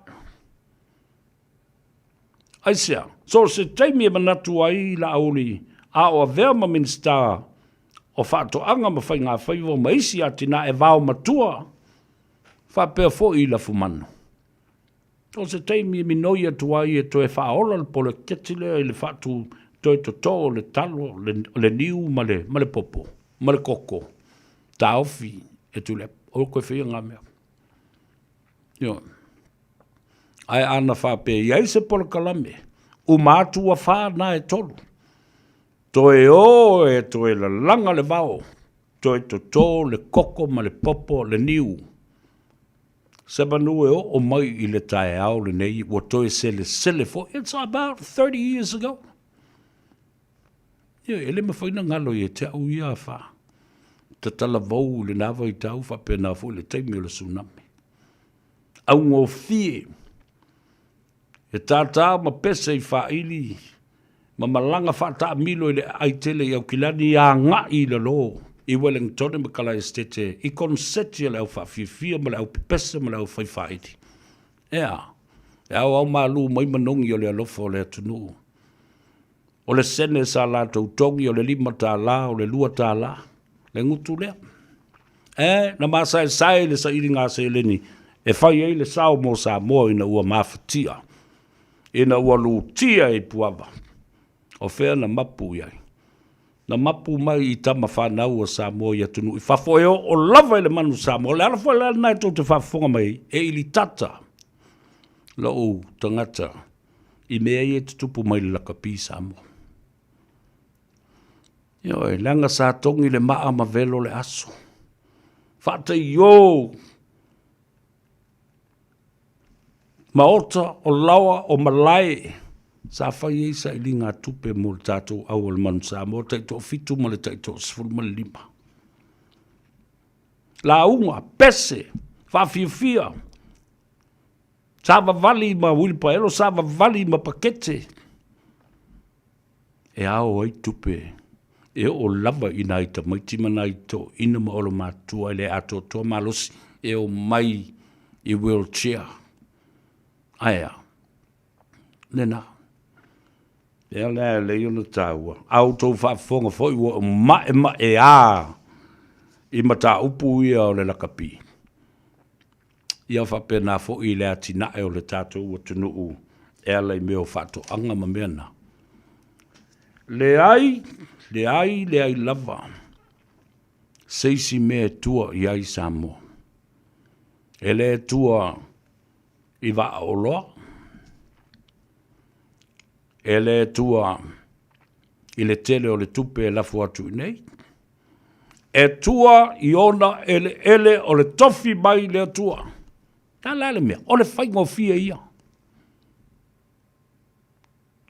[SPEAKER 9] Ai se a, so se taimi e manatu ai la auli, a o a verma minsta, o whaatoanga ma whai ngā whaivo ma isi atina e vau matua, whapea fo i la fumanu. O se taimi e minoi atua i e toe whaola le pole ketile i le whatu toi toto le talo, le niu ma le popo, ma le koko, ta ofi e tu le, o koe whia ngā mea. Yo, Ai ana whape iai se polo kalame. U mātua whāna e tolu. Toe o e toe la langa le vao. Toe to tō le koko ma le popo le niu. Se manu e o mai I le tae au le nei wa toe sele fo. It's about 30 years ago. Ele me whaina ngalo I te au ia wha. Te tala vau le nawa I tau whape na fo le teimi o le tsunami. Au ngō fie. E tātā ma pese I whaili. Ma malanga whata milo I le aitele I au kilani a ngā I le lo. I Wellington me kala estete. I konseti le au whawhiwhia ma le au pese ma le au whaiwhaiti. Ea. E au malu mai manongi o le alofa o le atunu. O le sene sa la tautongi o le lima tā la o le lua tā la. Le ngutu lea. Na masa e sai le sa iri ngā se leni. E whai ei le sao mo Samoa ina ua mawhatia. Ina ua lutia I puava. O whea na mapu iai. Na mapu mai I tama whanau o Samoa I atunu. I whafoe o lava I le manu Samoa. Le alafoe le alana e tau te whafonga mai. E ili tata. Lau tangata. I mea I e tutupu mai le lakapi Samoa. Yo, langa sa tongi le maa ma velo le aso. Fata yo. Maota o lawa o malai. Sa whai e sa ili ngā tupe mo le tātou au al manu Samoa. Taito fitu ma le taito sifuru ma le lima. La unga, pese, whawhiwhia. Sa wawali ma wilpaelo, sa wawali ma pakete. E ao ai tupe. E o lava I nai ta maiti mana I to ina ma olo mātua le ato toa malosi e o mai I wheelchair. Aia. Nena. E ala le iona tāua. Au tau whaafonga fo I o ma e a. I mata upu ia o le lakapi. Ia whapena fo I le atina e o le tātou o tunu u. E ala I meo whato anga ma meana. Le ai lava. Seisi me tua I ai Samoa. E le tua I va o loa. E le tua I le tele o le tupe e lafu atu nei. E tua I ona ele o le tofi mai le tua. Ta lale mea, o le whaingo fia ia.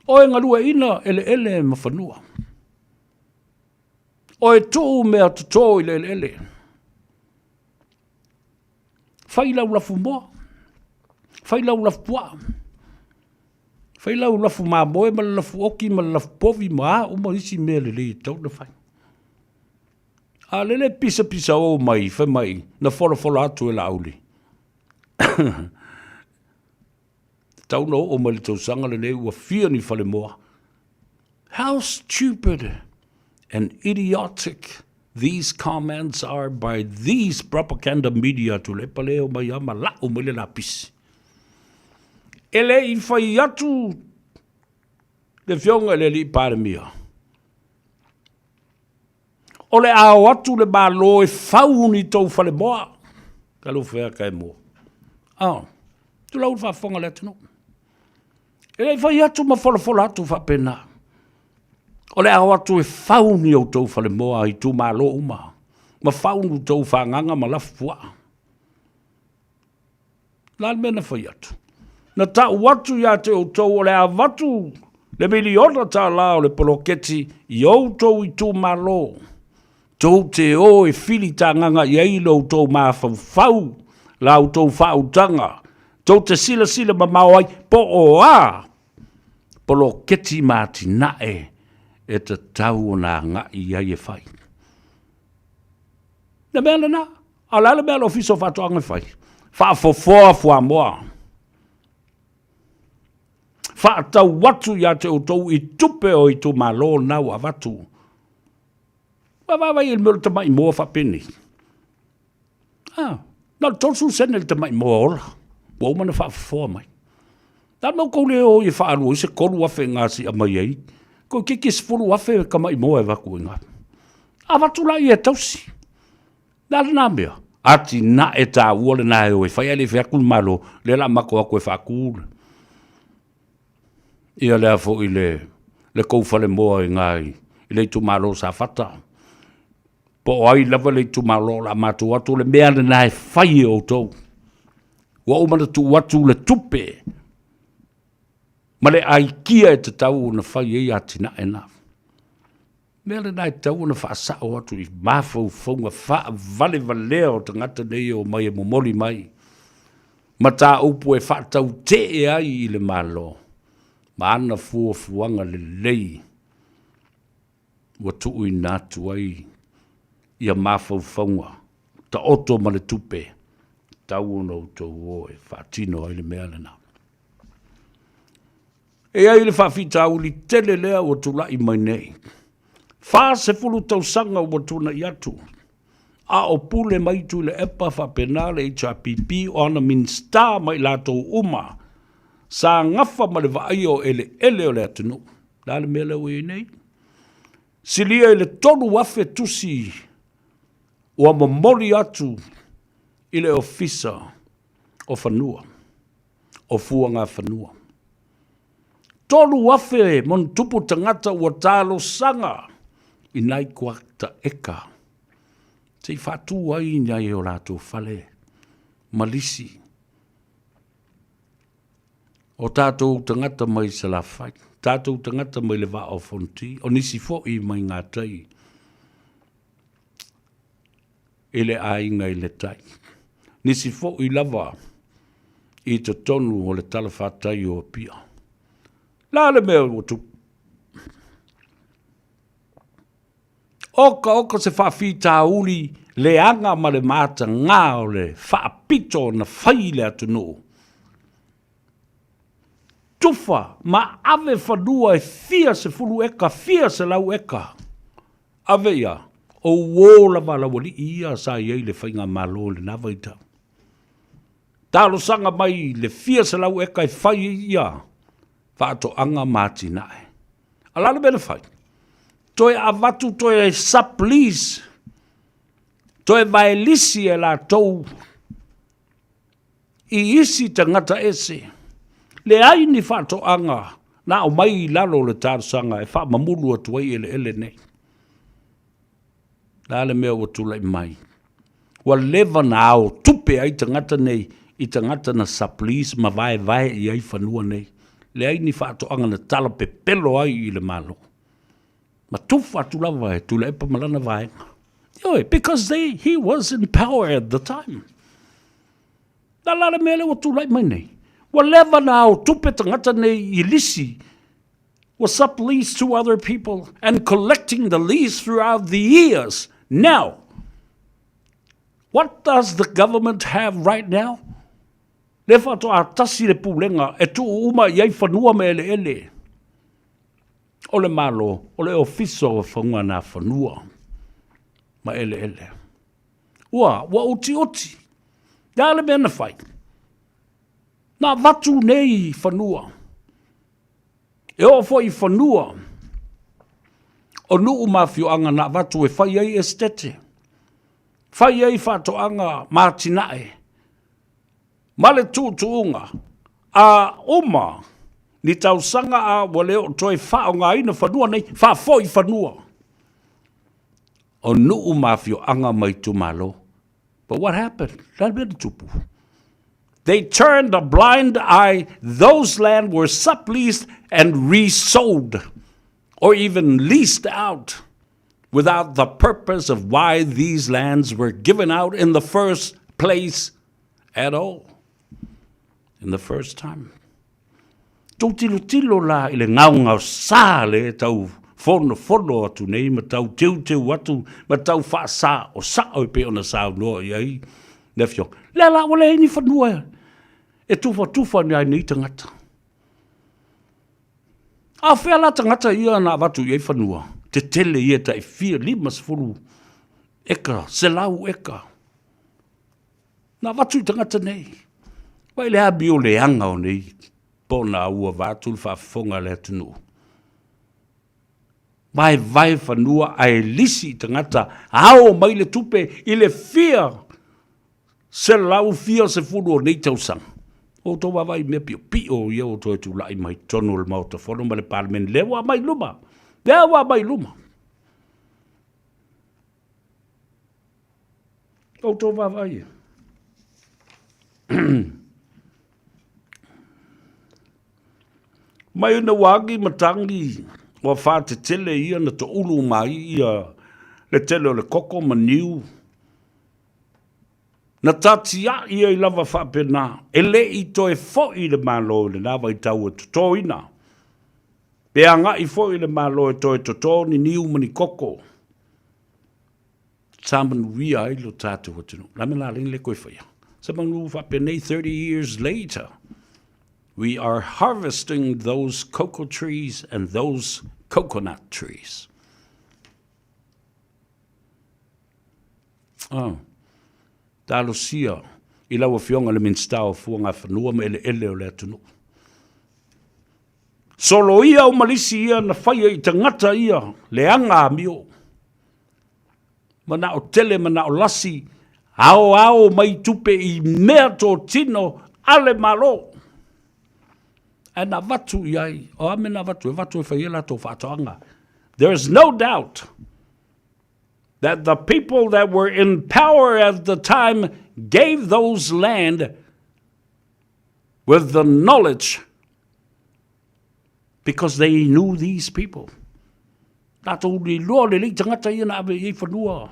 [SPEAKER 9] O e ngarua ina ele ma whanua. O e tō mea tuto I le ele. Whai lau lafu moa. Whai lau lafu pua. Whai lau lafu mā moe ma lafu oki ma lafu povi ma uma isi mea le tau na whai. A lele pisa o mai, whai mai, na whora atu e la auli. Tau no o mai le tau sanga le ne ua fia ni whale moa. How stupid and idiotic these comments are by these propaganda media to le pale o mai ama la o mai le la pisi. Ele I whai atu le whionga le li pare mia. O le ao atu le malo e whau ni tau whale moa. Ka lo whea kai moa. Tu lau whafonga le tino. Ele whai atu ma whala atu whapena. O le ao atu e whau ni au tau whale moa I tu malo uma. Ma whau ni tau whanganga ma lafu pua. Lal mena whai atu. Na ta watu ya te o tau o le awatu. Le miliona ta la o le poloketi I au tau I tu malo. Tau te o e fili ta nganga I eilo tau maa whau. La au tau whau tanga. Tau te sila ma mawai po o a. Poloketi mati nae. E te tau o nā ngā I ai e whai. Na mea na. Ala mea lo fiso whato anga whai. Whaafofoa fua moa. Whaatau watu ya te o tau I tupe o I tu malo nau a watu. Wawai il mele te mai moa whapeni. Nā tosu sene te mai moa ora. Wau mana whaafofoa mai. Tā mau kou leo I whaanu I se koru afe ngāsi a mai ei. Ko kiki sifuru afe ka mai moa e waku inga. A watu la I e tausi. Nā mea. Ati na e tā ua le nā e whai ale whiakul malo, le la mako ako e whakul. Ia lea fo i le koufale moa i ngai, i le tu malo sa fata. Po ai lava le tu malo la matu atu le mea le nā e whai o tau. Wa umana tu watu le tupe. Ma le ai kia e te tau na whai e ati na e na. Mea le nai tau na wha sao atu i mafau whaunga wha vale valeo ta ngata nei o mai e momoli mai. Ma tā upu e wha tau te e ai i le malo. Ma ana fua fuanga le lei. Wa tuu i nātu ai i a mafau whaunga. Ta oto ma le tupe. Tau no tau oe wha tino ai le mea le nā. E ai le wha fita uli tele lea o tula i mai nei. Fa se fulu tau sanga ua tuna i atu. A o pule mai tu le epa fa penale i HPP o ana min star mai lato uma. Sa ngafa ma le vaai o ele o le atunu. Lale mele o i nei. Silia i le tonu wafe tusi o mamoli atu i le ofisa o whanua. O fuanga whanua. Tonu wafe mon tupu tangata ua talo sanga. I nai kuakta eka. Te whatu ai nai o lato whale. Malisi. O tātou tangata mai se la whai. Tātou tangata mai le wā o fonti. O nisi fo i mai ngā tai. Ele ai ngai le tai. Nisi fo i lava. I te tonu o le talawhatai o pia. La le mea o tupu. Oka se whawhita uli le anga ma le mata ngā o le whaapito na whaile atu no. Tufa, ma ave whanua e fia se fulu eka, fia se lau eka. Ave ia, o wola wala wali ia sa iei le whainga malo le nawaita. Talo sanga mai le fia se lau eka e whai ia, whaato anga mati nae. Alala bele whai. Toe avatu toe saplis. Toe vaelisi e la tou. I isi tangata ese. Le aini whato anga. Na o mai lalo le tārsanga e wha mamulu atu ai ele nei. Lale mea o tulai mai. Wa leva na au tupe ai tangata nei. I tangata na saplis ma vai i ai whanua nei. Le aini whato anga na tala pe pelo ai i le malo. Ma tufa tu lava e tu le epa malana vaenga. Because he was in power at the time. Na lala mele wa tu lai mai nei. Wa leva na au tupe tangata nei I lisi. Was up lease to other people and collecting the lease throughout the years. Now, what does the government have right now? Le whato a tasi le pulenga e tu uma iai whanua me ele. O le malo, o le ofiso o whaunga nā whanua. Ma ele. Wa oti. Dale mena whai. Nā watu nei whanua. E o fo I whanua. O nuu mawhioanga nā watu e whai ai estete. Whai ai whatoanga mātinae. Male tūtuunga. A oma. Ni tau sanga a wale o toi whao ngā ina whanua nei, wha fo I whanua. O nuu mawhio anga mai tu malo. But what happened? They turned a blind eye. Those land were subleased and resold. Or even leased out. Without the purpose of why these lands were given out in the first place at all. In the first time. Tau tilo la I le ngau sā le tau fono atu nei ma tau teu atu ma tau wha sā o sā o pe ona sā noa iai nefio. Le la wale ni whanua e tufa ni ai nei tangata. A whea la tangata ia na watu iai whanua. Te tele ia ta I fia limas furu eka, se lau eka. Na watu tangata nei. Wai le abi o le anga o nei. Pona ua vātul whafonga le tunu. Vai whanua ai lisi tangata. Ao mai le tupe I le fia Se lau fia se fulu o nei tausang. O tō wawai mea pio ia o tō e tūlai mai tonu le mauta whono ma le parliament lewa mai luma. Lewa mai luma. O tō wawai. Mai una wagi matangi wa whāte tele ia na to ulu mai ia le tele o le koko maniu. Na tatia ia I lava whapena, e le I to e fo I le malo le nawa I tau e toto ina. Pe anga I fo I le malo e to e toto ni niu mani koko. Saman wia I lo tatu watunu. Lamena ling le koe whaia. Saman whapena 30 years later, we are harvesting those cocoa trees and those coconut trees. Oh. Talo sia, I lawa fionga le minsta o fuanga whanua me ele o le atunu. Solo ia o malisi ia na whaia I tangata ia, le anga mio. Mana o tele, mana o lasi, ao mai tupe I mea tō tino ale malo. E na watu iai, o ame na watu, e watu e whaiela tō whatoanga. There is no doubt that the people that were in power at the time gave those land with the knowledge because they knew these people. Not only loa le li tangata ia na abe I whanua.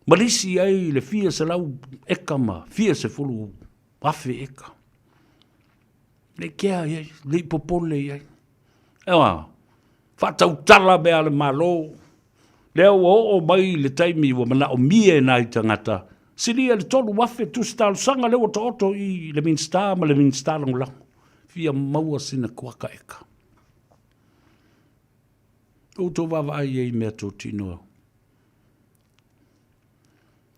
[SPEAKER 9] Malisi ai le fia se lau eka ma, fia se fulu afe eka. Le kia iai, le popole iai. Ewa, whatau tala mea le malo. Leo o mai le taimi wa mana o mie nai tangata. Siria le tolu wafe tu stalo sanga leo to oto I le minsta ma le minsta lang. Fia maua sina kuaka eka. O to wawa ai e mea to tino.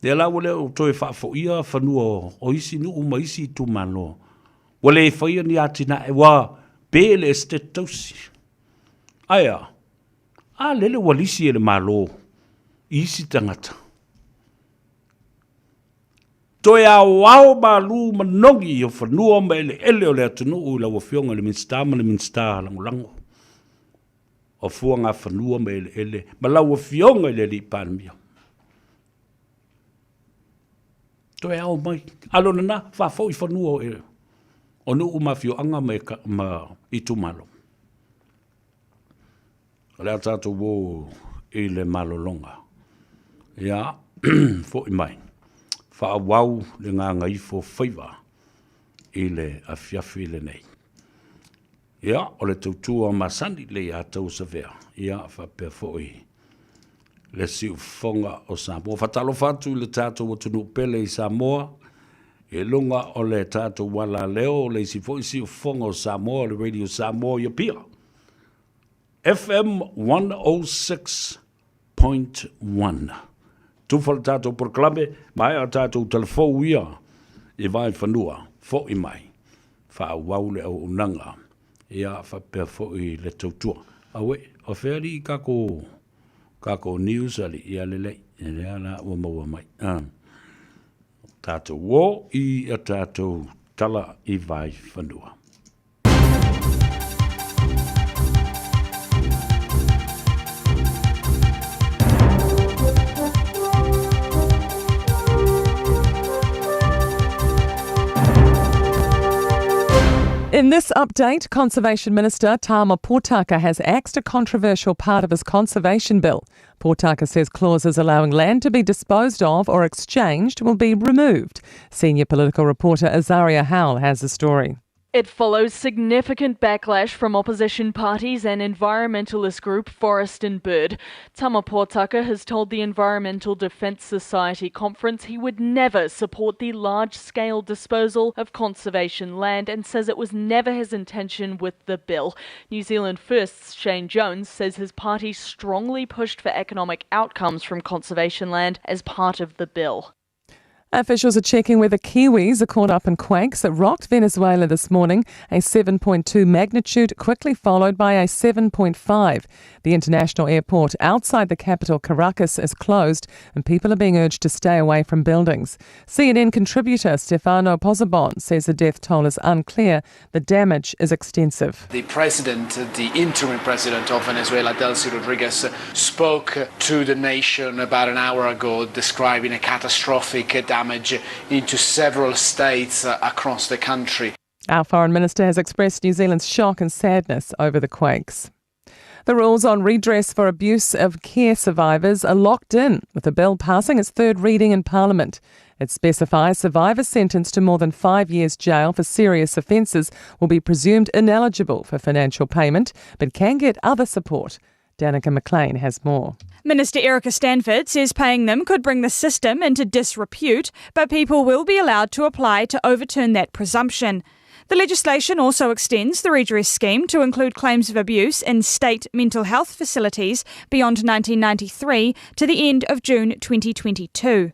[SPEAKER 9] Le la wale o to e whafo ia whanua o isi nu uma isi tu mano. Wale e whaia ni atina e wa pele este tausi. Aya. A lele walisi ele malo, isi tangata. Toi a wao malu manongi o whanua ma ele o le atunu u la wafionga le minsta lango. O fuanga whanua ma ele, ma la wafionga le li panmia. Toi a o mai, alo na whafo I whanua o ele. O nu umafio anga ma itu malo. Lea tātou wō I le malolonga. Ia, fo I mai. Wha wau le ngā Gagaifo Faiva I le afiafi le nei. Ia, o le tautua masani le a tau savea. Ia, wha pia fo I le siu fonga o Samoa. Whatalo whatu le tātou o tunu pele I Samoa. E lunga o le tātou wala leo le si fo I siu fonga o Samoa, le radio Samoa ia pia. FM 106.1. Tufal tātou proklame, mai a tātou telefou ia, I vai whanua, fo I mai, wha waule au unanga, ia wha pia fo I le tautua. Awe, o wheri I kako news ali, ia lelei, ia la ua maua mai. Tātou wō I a tātou tala I vai whanua.
[SPEAKER 4] In this update, Conservation Minister Tama Potaka has axed a controversial part of his conservation bill. Potaka says clauses allowing land to be disposed of or exchanged will be removed. Senior political reporter Azaria Howell has the story.
[SPEAKER 5] It follows significant backlash from opposition parties and environmentalist group Forest and Bird. Tama Potaka has told the Environmental Defence Society conference he would never support the large-scale disposal of conservation land and says it was never his intention with the bill. New Zealand First's Shane Jones says his party strongly pushed for economic outcomes from conservation land as part of the bill.
[SPEAKER 4] Officials are checking whether Kiwis are caught up in quakes that rocked Venezuela this morning. A 7.2 magnitude, quickly followed by a 7.5. The international airport outside the capital, Caracas, is closed and people are being urged to stay away from buildings. CNN contributor Stefano Pozzebon says the death toll is unclear. The damage is extensive.
[SPEAKER 10] The interim president of Venezuela, Delcy Rodriguez, spoke to the nation about an hour ago, describing a catastrophic damage into several states across the country.
[SPEAKER 4] Our foreign minister has expressed New Zealand's shock and sadness over the quakes. The rules on redress for abuse of care survivors are locked in, with the bill passing its third reading in Parliament. It specifies survivors sentenced to more than 5 years jail for serious offences will be presumed ineligible for financial payment, but can get other support. Danica McLean has more.
[SPEAKER 11] Minister Erica Stanford says paying them could bring the system into disrepute, but people will be allowed to apply to overturn that presumption. The legislation also extends the redress scheme to include claims of abuse in state mental health facilities beyond 1993 to the end of June 2022.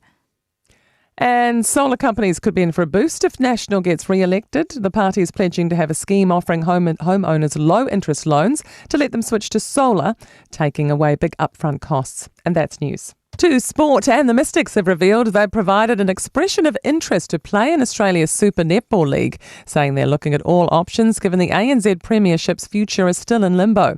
[SPEAKER 4] And solar companies could be in for a boost if National gets re-elected. The party is pledging to have a scheme offering homeowners low-interest loans to let them switch to solar, taking away big upfront costs. And that's news. To sport, and the Mystics have revealed they've provided an expression of interest to play in Australia's Super Netball League, saying they're looking at all options given the ANZ Premiership's future is still in limbo.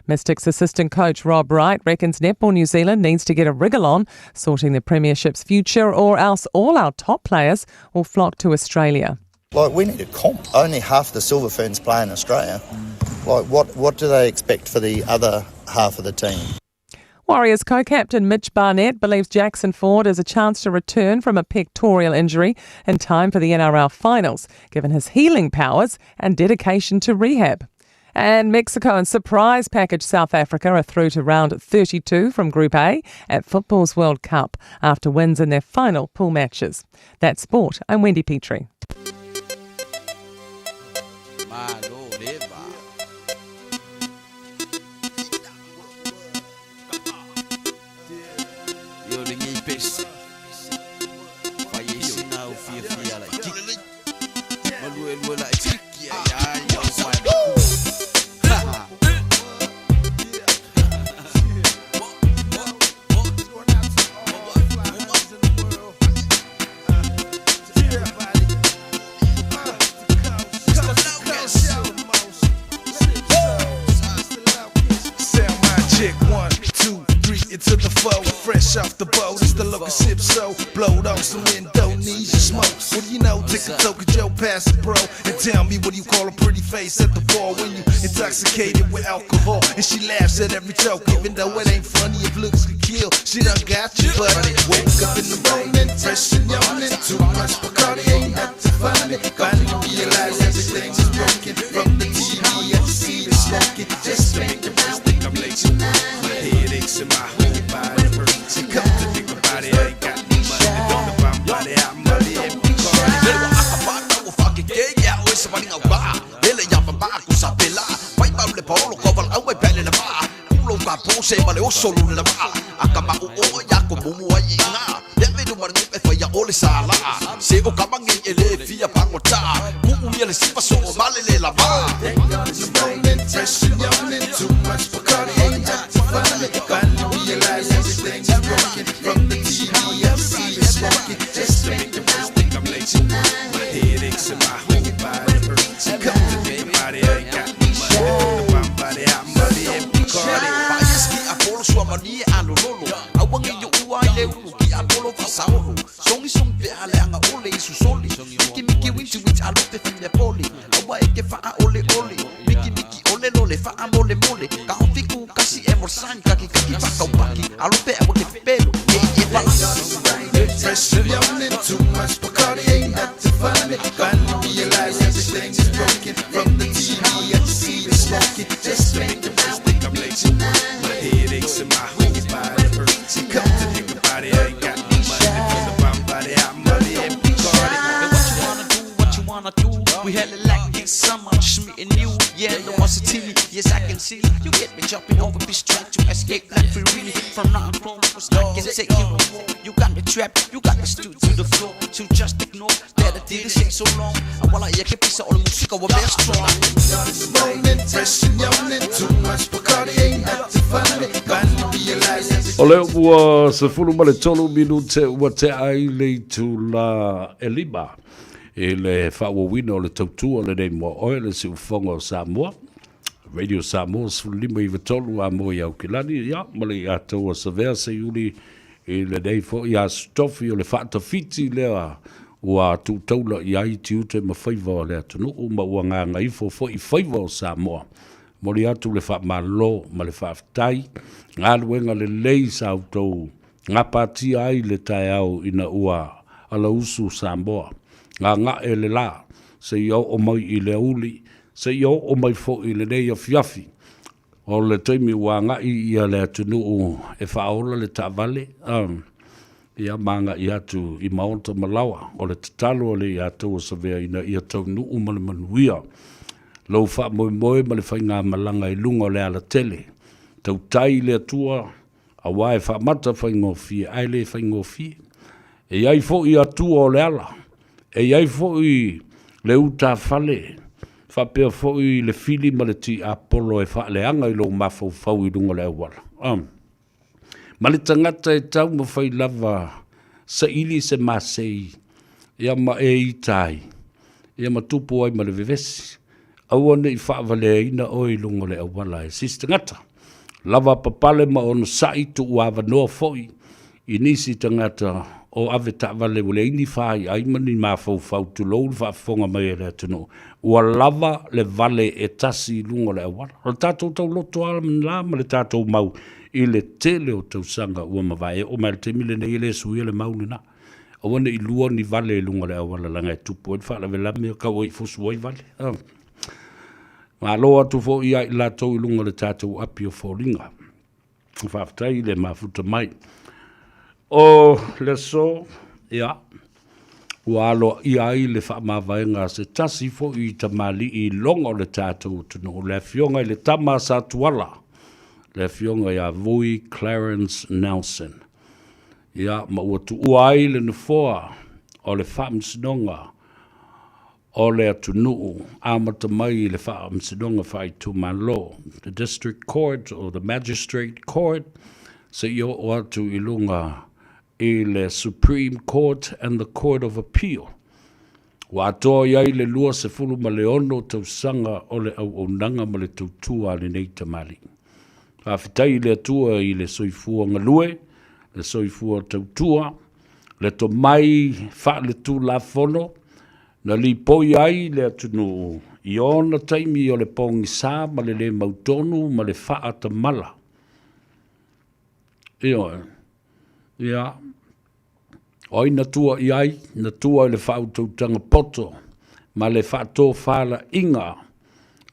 [SPEAKER 4] Mystics assistant coach Rob Wright reckons Netball New Zealand needs to get a wriggle on, sorting the Premiership's future, or else all our top players will flock to Australia.
[SPEAKER 12] We need a comp. Only half the Silver Ferns play in Australia. What do they expect for the other half of the team?
[SPEAKER 4] Warriors co-captain Mitch Barnett believes Jackson Ford has a chance to return from a pectoral injury in time for the NRL finals, given his healing powers and dedication to rehab. And Mexico and surprise package South Africa are through to round 32 from Group A at Football's World Cup after wins in their final pool matches. That's sport. I'm Wendy Petrie.
[SPEAKER 13] To the foe, fresh off the boat, it's the local sip so blowed on some Indonesia smoke. What do you know? Take a toke of Joe pass it, bro, and tell me what do you call a pretty face at the bar when you intoxicated with alcohol. And she laughs at every joke, even though it ain't funny. If looks could kill, she done got you, buddy. Wake up in the morning, fresh and yawning. Too much Bacardi ain't not to find it. Finally realize everything is broken. From the TV and see the smoking, just to make the rest think I'm late tonight. My headaches in my whole body hurts. She come to think about it, I ain't got no money. From the bottom body, I'm money every car. Pero akapata o fakikeya o isa maling awa. Ele ya pamba ko sa pela. Faiva le polo ko val au pele le ba. Ulo ka po se male o solo le ba. Akama o ya ko mo wa yinga. Deve do mar ngipe fa ya ole sala. Se o kabangi ele fia pangota. Ku le sifa so male le la ba. Fresh and yawning, too much Bacardi ain't got to find it. Finally realize everything's broken. From the TV, I see the smoking. Just to make the rest think I'm late tonight. My headaches and my whole body hurts. Come to think about it, I ain't got no money. The bomb body, I'm money every Bacardi. Payaski Apollo Swamani Alolo. Awangi yo uai ulu ki Apollo Fasaolo. Songi song pe aleanga ole isu soli. Miki winti which I look from the poli. Awai ke faa ole ole. Miki ole lole faa mole mole. Ka ofiku kasi emorsan kaki paka upaki. Alupe awake pelo. Fresh and yawning, too much Bacardi ain't not to find it. Finally realize everything's broken. From the TV I see the smoking. Just to make the rest think I'm late tonight. My headaches and my whole body hurts. She come to think about it, I ain't got no money. From the bomb body, I'm money every Bacardi. And what you wanna do? We had it like this summer, just me and you. Yeah, no one's a TV. Yes, I can see you get me jumping over this track to escape like free.
[SPEAKER 14] from nothing clone. I can take you no more. You got me trapped, you got me stood to the floor. So just ignore that I didn't take so long. And while I can piece all the music, I will be strong.
[SPEAKER 13] Morning, fresh and yawning. Too much Bacardi ain't not to find it. Finally realize that
[SPEAKER 9] O leo ua se fulu ma le tolu minute ua te ai le tu la elima. E le whawawina o le tautua le nei mo oe le si ufonga o Samoa. Radio Samoa se fulu lima i vatolu a mo i au kilani. Ia, ma le i atou a savea se yuli e le nei fo i a stofi o le whaatawhiti lea ua tu taula i ai ti ute ma Faiva o le atunu o ma ua ngā Gagaifo fo i Faiva o Samoa. Mori atu le wha malo ma le whaafitai. Ngā luenga le lei sa autou. Ngā pāti ai le tai au ina ua ala usu Samoa. Ngā e le la. Se iau o mai i le uli. Se iau o mai fo i le nei a fiafi. O le teimi ua ngā i a le atunu o e whaola le tāwale. Ia manga i atu i maonta malawa. O le tatalo le i atu o savea ina i atau nuu ma le manuia. Lau wha moe moe ma le whai ngā malanga i lunga o le ala tele. Tau tai le atua, a wae wha mata whai ngōwhie, ai le whai ngōwhie. E iai fo i atua o le ala. E iai fo i le uta whale. Wha pia fo i le fili ma le ti apolo e wha le anga i lo mafau fau i lunga le awala. Ma le tangata e tau ma whai lava sa ili se masei. Ia ma e i tai. Ia ma tupu ai ma le vevesi. Awane i whaavale ina oi lungo le awala e sistangata. Lava papale ma ono sai tu uawa noa foi. I nisi tangata o ave ta'wale wale ini whai aimani ma fau fau tu lou whaafonga mai e rea tino. Ua lava le vale e tasi lungo le awala. O tātou tau loto ala la ma le tātou mau i le tele o tau sanga ua mawai. O mai le temile ne ile sui le mau nina. Awane i lua ni vale lungo le awala langa e tupu. E wha la vela mea kau i fosu oi vale. Ma loa tu fo ia i la tau i lunga le tātou api o fōringa. Whaafitai le mafuta mai. O le so, ia, ua alo ia i le whaamawhaenga se tasi fo i tamali i longa le tātou tunu. Le fionga i le tama sa tuala. Le fionga i a Vui Clarence Nelson. Ia, ma ua tu ua i le nufoa o le whaamsinonga. O le atunuu, amata mai le whaamsinonga whai tu malo, the district court or the magistrate court, se io o atu i lunga i le Supreme Court and the Court of Appeal. Wa atoa iai le lua se fulu ma le ono tau sanga o le au nanga ma le tautua le nei tamali. Whawhitai le atua i le soifua ngalue, le soifua tautua, le to mai wha le tu la fono, na li poi ai le atunu i ona taimi o le pongi sā ma le mautonu ma le wha mala. Ia, oi na tua i ai, na tua i le whautautanga poto, ma le whato whala inga,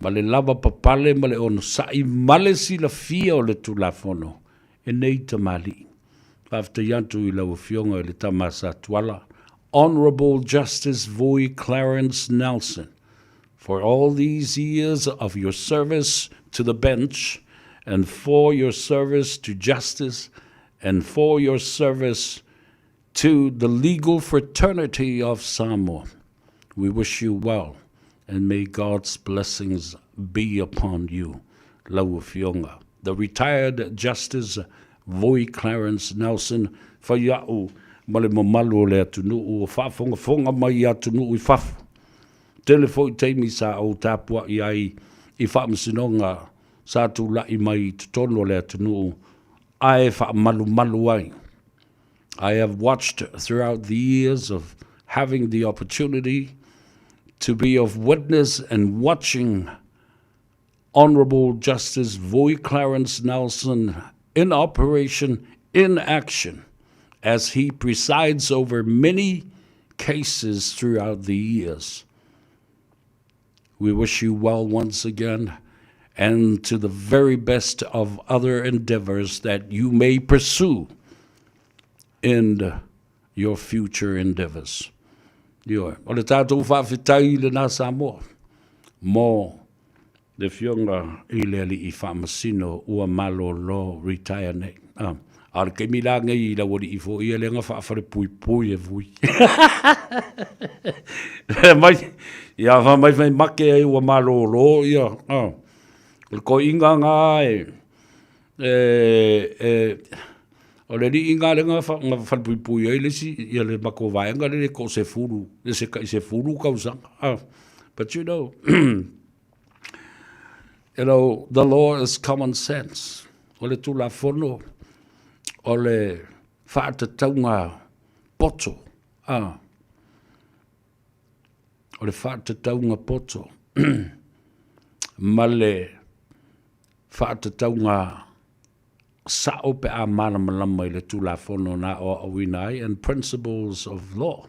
[SPEAKER 9] ma le lava papale ma le ono sai, ma le sila fia o le tulafono, e nei tamali. Whafta yantu i lau fionga i le tamasa tuala, Honorable Justice Vui Clarence Nelson, for all these years of your service to the bench, and for your service to justice, and for your service to the legal fraternity of Samoa. We wish you well, and may God's blessings be upon you. Lau Fionga. The retired Justice Vui Clarence Nelson, whaiau male mamalu le atunu o whaafonga mai atunu i whafu. Telefo i teimi sa o tāpua i ai i whaamsinonga sa tu lai mai tutono le atunu ai whaamalu ai. I have watched throughout the years of having the opportunity to be of witness and watching Honorable Justice Vui Clarence Nelson in operation, in action, as he presides over many cases throughout the years. We wish you well once again, and to the very best of other endeavors that you may pursue in your future endeavors. O le tātou whawhitai le nā Samoa, mō le fionga i le ali i whamasino ua malo lo retire nei. Ar ke mila ngai la wori I fo I le nga fa fa pui pui e vui. Mai ia fa mai fa make ai wa malo lo ia. Ko inga nga o le ri inga le nga fa pui pui ai le si ia le mako vai nga le ko se furu le se furu ka usanga. But you know, the law is common sense. O le tula fono, o le whaatataunga poto. O le whaatataunga poto. Ma le whaatataunga sao pe a mana malama I le tula fono na o awinai and principles of law.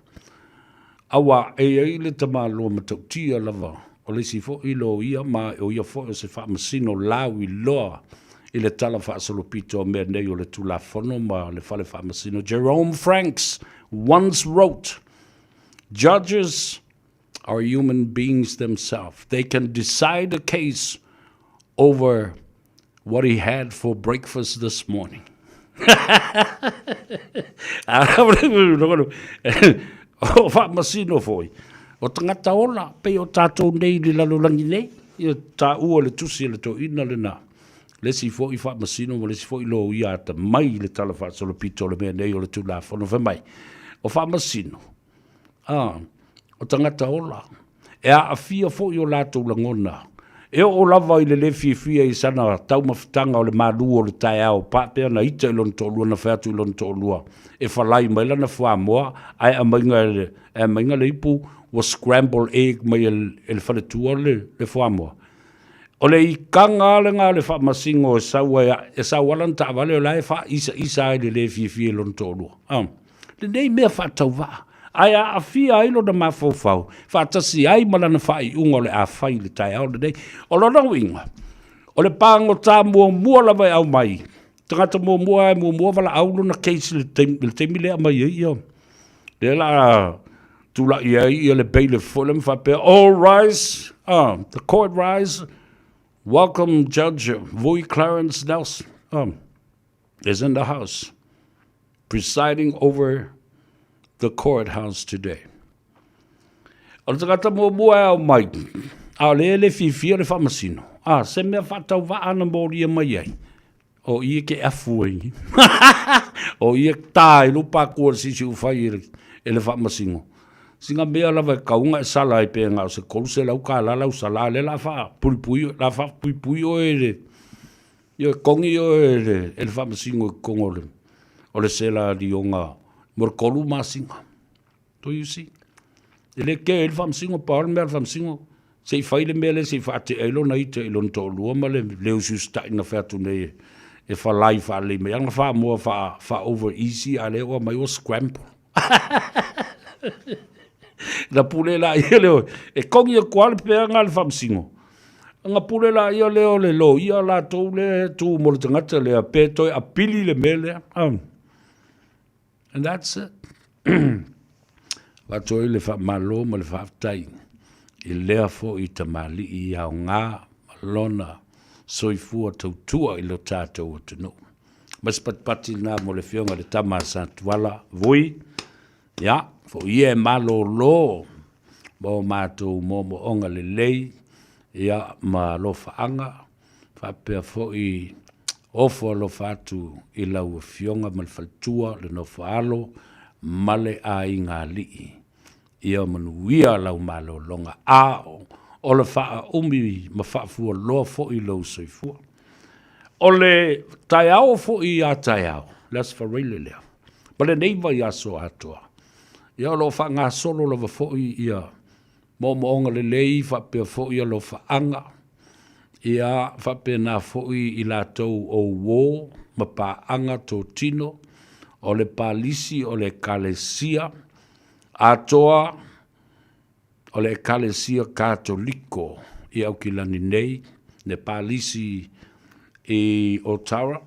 [SPEAKER 9] Awa e le tamalo matautia lava. O le si fo ilo ia ma o ia fo se fa masino lau I loa I le tala fa solopito me nei o le tula fono ma le fale fa masino. Jerome Franks once wrote, judges are human beings themselves. They can decide a case over what he had for breakfast this morning. O fa masino foi. O tangata ola pe o tatou nei li lalolangi nei. Ia ta ua le tusi le to ina le na. Le si fo I fa masino mo le si fo I lo ia ta mai le tala fa solopito le mea nei o le tula fono fa mai. O fa masino. O tangata ola. E a fia fo I o latou langona. E o lava I le fia I sana tau mafutanga o le malu o le tai au pa pe na ita I lon tolua na fatu I lon tolua. E falai mai lana Samoa ai a mainga le ipu was scrambled egg mai el faletua le Samoa. O le ikanga le ngā le wha masingo e sawalan ta vale o lai wha isa ai le fia lon tolua. Le nei mea wha tau waa. Ai a fia ai lo na mafofau. Whaatasi ai malana whai unga le a whai le tai au le nei. O lo nau inga. O le pango tā mua lawa au mai. Tangata mua wala au lo na keisi le teimi lea mai ia. Le la tula ia le bailiff fulham whape. All rise. The court rise. Welcome Judge Vui Clarence Nelson. Is in the house. Presiding over the courthouse today. O le tagata mua au mai. A le fifia le whamasino. Se mea whatau wa ana mōri e mai ai. O ia ke afuengi. O ia tāi lupa kua sisi ufai e le whamasino. Singa mea lava kaunga e sala e pēnga o se koluse lau ka lalau sala le la wha pui o e le. Ia kongi o e le whamasino e kongo le. O le sela di o ngā. Morkolu masinga. Do you see? Ele ke el famsingo par mer famsingo. Se fai le mele se fate elo na ite elo to lua ma le ususta ina fatu ne e fa life ale me anga fa mo fa over easy ale o mai o scramble. La pule la ele e kongi kwal pe anga le famsingo. Anga pule la ia le o le lo ia la to le tu mo le tangata le pe to a pili le mele. And that's it. Watoi le wha malo ma le whaftai. I lea fo I tamali I au ngā malona soifua tautua I lo tātou o tunu. Mas patpati nā mo le whionga le tama sa tuala vui. Ya, fo I malo lo. Mo mātou mo onga le lei. Ya, ma lo whaanga. Whapea fo I ofo lo fatu I lau whionga ma le faltua le no whaalo. Male a I ngā lii. Ia manuia lau malo longa a o le wha umi ma whaafua loa fo I lau soifua. O le tai ao fo I a tai ao. Las whareile lea. Ma le neiva I aso atoa. Ia lo wha ngā solo lava fo I ia. Mo onga le lei whapea fo I lo whaanga. Ia whapea nā fo I lātou o wō ma pāanga tō tino. O le palisi o le kalesia atoa o le kalesia katoliko I au ki lani nei ne palisi I Ottawa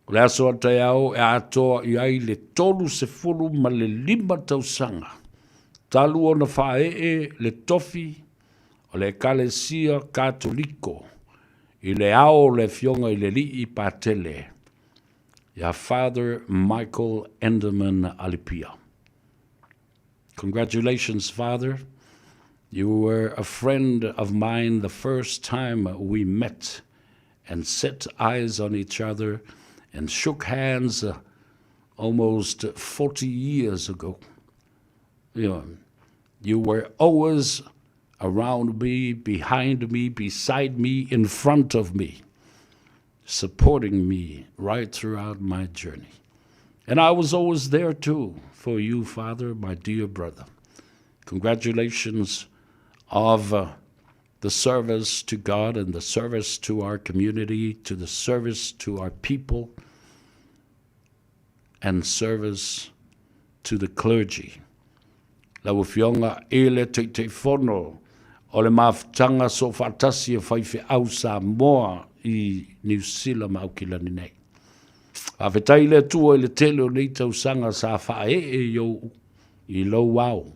[SPEAKER 9] le aso atai au e atoa I ai le tolu se fulu ma le 5 tausanga talu o na whae le tofi o le kalesia katoliko I le ao le fionga I le li I patele ia Father Michael Enderman Alipia. Congratulations, Father. You were a friend of mine the first time we met and set eyes on each other and shook hands almost 40 years ago. You were always around me, behind me, beside me, in front of me, supporting me right throughout my journey. And I was always there too for you, Father, my dear brother. Congratulations of the service to God and the service to our community, to the service to our people, and service to the clergy. Lau fionga ele te whono o le mawhtanga so whatasi e whaiwhi au Samoa i New Zealand maukilani nei. A whetai le tua i le tele o nei tau sanga sa whae e yo i lau au.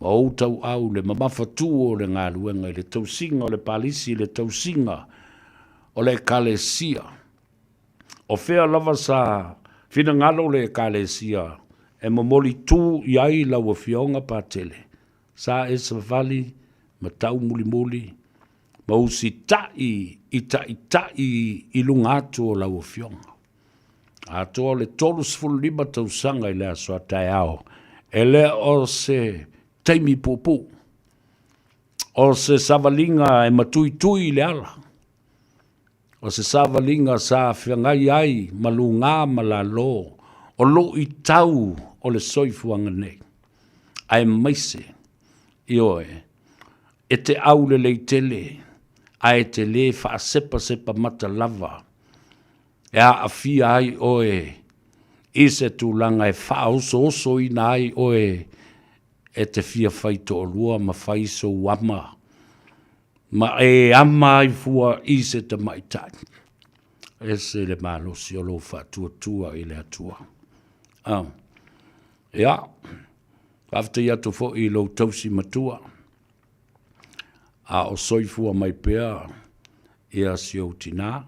[SPEAKER 9] Ma o tau au le mamawhatua o le ngā luenga i le tausinga o le palisi i le tausinga o le kalesia. O whea lava sa whina ngalo le kalesia e momoli tū i ai lau a whionga pātele. Sa e sa vali ma tau muli muli ma usi tai i lunga atu o lau a whionga. A toa le tolu sfulu lima tausanga i le aswa tai ao. E le o se taimi pupu. O se savalinga e matui tui le ala. O se savalinga sa whiangai ai malunga malalo. O lo i tau o le soifuanga nei. Ai maise i oe. E te au le leitele. Ai te le wha sepa mata lava. E a fia ai oe. I se tūlanga e wha oso i nai oe. E te fia whaito o lua ma whaiso wama. Ma e ama i fua i se te maitai. E se le malo si o lo whatua i le atua. Ia. After ia to fo i lo tausi matua. A o soifua mai pea. Ia si o tina.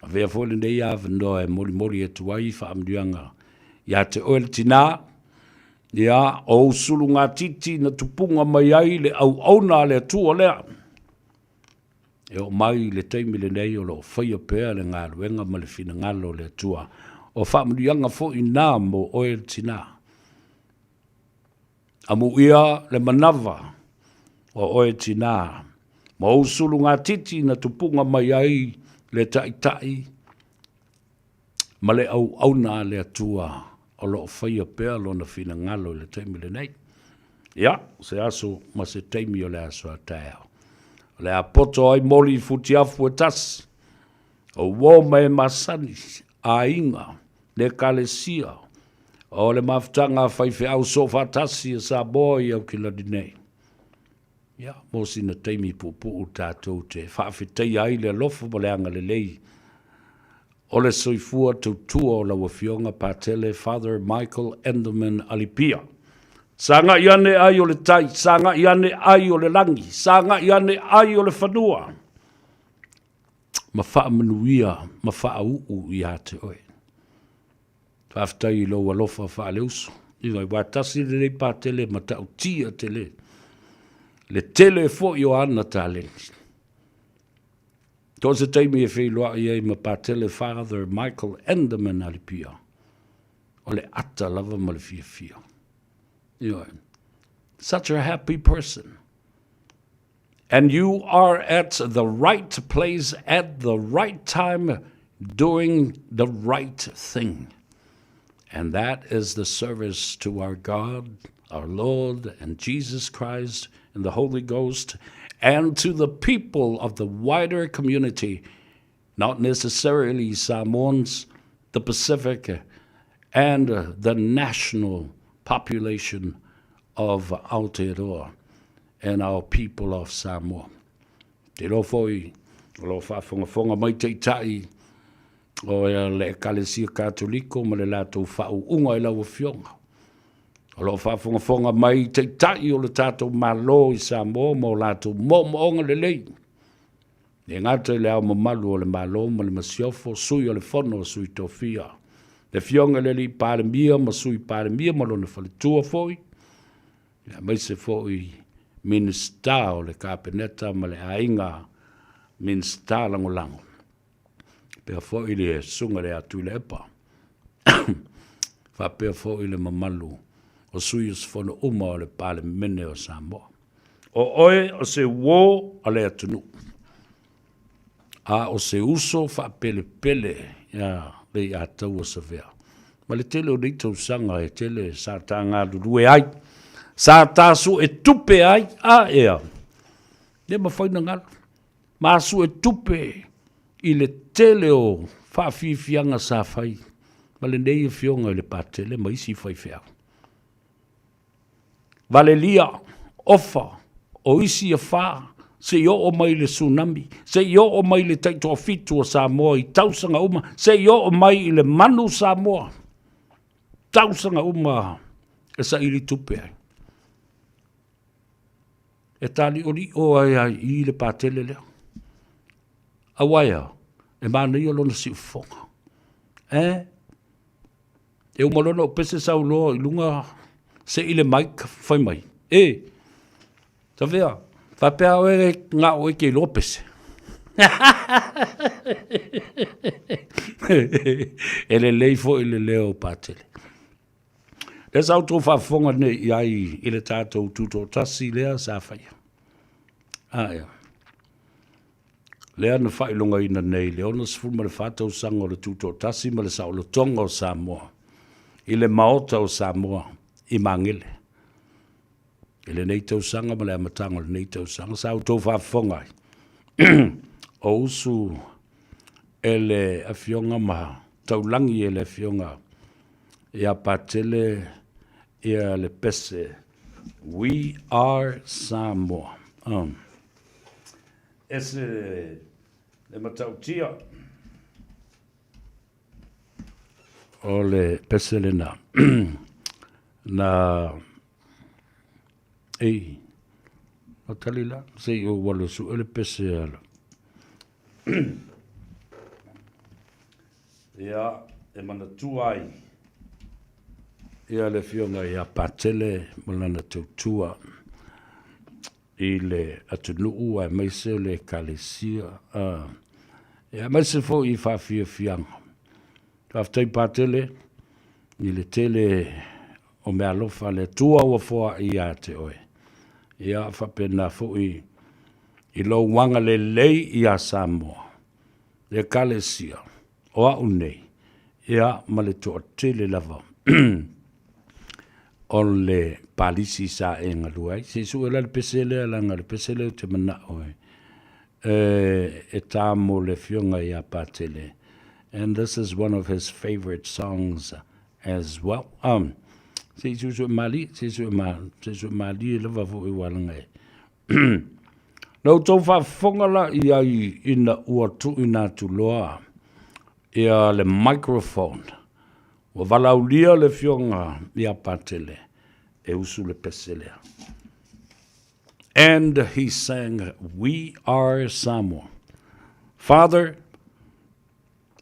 [SPEAKER 9] A vea fole nei a vendo e mori e tuai wha amdianga. Ia te oel tina. Ia o sulu ngā titi na tupunga mai ai le au auna le atua lea. E o mai le teimi le nei o lo whaia pea le ngā ruenga ma le fina ngalo le atua. O whaamurianga fo i nā mo oel tina. Amu ia le manawa o oel tina. Ma o sulu ngā titi na tupunga mai ai le tai. Ma le au auna le atua. O lo whaia pea lo na fina ngalo le teimi le nei. Ia, se aso ma se teimi o le aso a tau. Le a poto ai moli futi afu e tas. O woma e masani a inga le kalesia. O le maftanga whaife au sofa tasi e sa boi au ki ladi nei. Ia, mo si na teimi pupu u tātou te whaafitei ai le lofu mo le anga le lei. O le soifua tautua o la wafionga pātele Father Michael Enderman Alipia. Sanga iane ai o le tai, sanga iane ai o le langi, sanga iane ai o le whanua. Ma wha manuia, ma wha uu i ate oe. Whaftai i loa lofa wha leusu. I ngai watasi le rei pātele ma tau tia tele. Le tele fo i o ana tā lengi. Tō se teimi e whi loa i ei ma pātele Father Michael Enderman Alipia. O le ata lava ma le fia. Such a happy person. And you are at the right place at the right time doing the right thing. And that is the service to our God, our Lord, and Jesus Christ, and the Holy Ghost, and to the people of the wider community, not necessarily Samoans, the Pacific, and the national population of Aotearoa and our people of Samoa. Te lo foi, lo whafonga mai te tai o le Ekalesia Katoliko ma le lātou whau unga i lau whionga. O lo whafonga mai te tai o le tātou malo i Samoa mo lātou moonga le lei. E ngata le au mamalu o le malo ma le masiofo sui o le fono sui tofia. Le fionga le li palemia, ma sui palemia, ma lona fale tua foi. Ia mai se foi minista o le kapeneta ma le ainga minista lango. Pea foi le sunga le atu le epa. Fa pea foi le mamalu o sui o sfono uma o le palemene o Samoa. O oe o se wo a le atunu. A o se uso fa pele ya le atau o se vea. Ma le tele o nei tau sanga e tele sa ta ngā lurue ai. Sa ta su e tupe ai a ea. Le ma whaina ngalu. Ma su e tupe i le tele o whaafifianga sa whai. Ma le nei e fionga i le pātele ma isi whai whea. Vale lia, ofa, o isi a wha, se i o mai le tsunami, se i o mai le taitoa fitu o Samoa i tausanga uma, se i o mai i le manu Samoa. Tausanga uma e sa ili tupe ai. E tali ori o ai i le pātele lea. A waia, e mana i o lona si ufonga. E umalona o pese sa uloa i lunga se ile maik fai mai. Ta vea, fa pea oe ngā oe ke ilo pese. E le leifo i le leo pātele. Le sau tō whafonga ne i ai i le tātou tūtō tasi lea sa whaia. Ea. Lea na whailonga ina nei, le ona sifuru ma le whātau sanga o le tūtō tasi ma le sa o le tonga o Samoa. I le maota o Samoa, i mangele. I le nei tau sanga ma le amatanga le nei tau sanga, sau tō whafonga ai. O usu e le awhionga maha, tau langi e le awhionga, ia pātele, ia le pese, we are Samoa. Ese le matautia o le pese le na na o talila se o wale su ele pese ala ia e mana tuai ia le fionga ia patele malana tautua i le atunuu ai maise le kalesia ia maise fo i whawhia fianga whaftai patele i le tele o mea lofa le tua ua foa i a te oe ia whapena fo i lo wanga le lei i a Samoa le kalesia o a unei ia ma le toa tele lava on le palisi sa e ngaluai. Se su ela le pesele alanga le pesele te mana oe. E tamo le fionga ia patele. And this is one of his favorite songs as well. Se su mali, se su mali le vavu i walanga e. No tau whafonga la ia i ina ua tu ina tu loa. Ia le microphone. O valaulia le fionga ia patele. E usu le peselea. And he sang, we are Samoa. Father,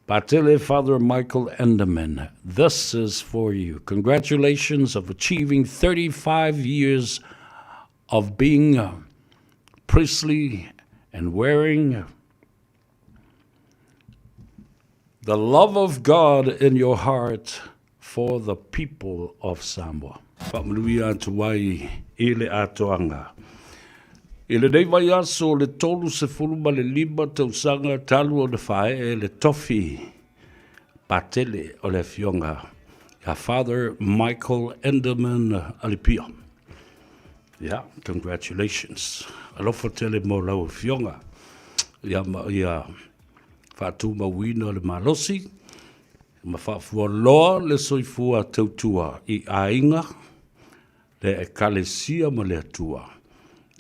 [SPEAKER 9] Patele, Father Michael Enderman, this is for you. Congratulations of achieving 35 years of being priestly and wearing the love of God in your heart for the people of Samoa. Whamanui atu wai i le atoanga. I le nei vai aso le tolu se fulu ma le lima tausanga talu o le whae e le tofi patele o le fionga. Ia Father Michael Enderman alipia. Yeah, congratulations. Alofa tele mo lau fionga. Ia whātu mawina le malosi. Ma whafua loa le soifua tautua i ainga. Le e kalesia ma le atua.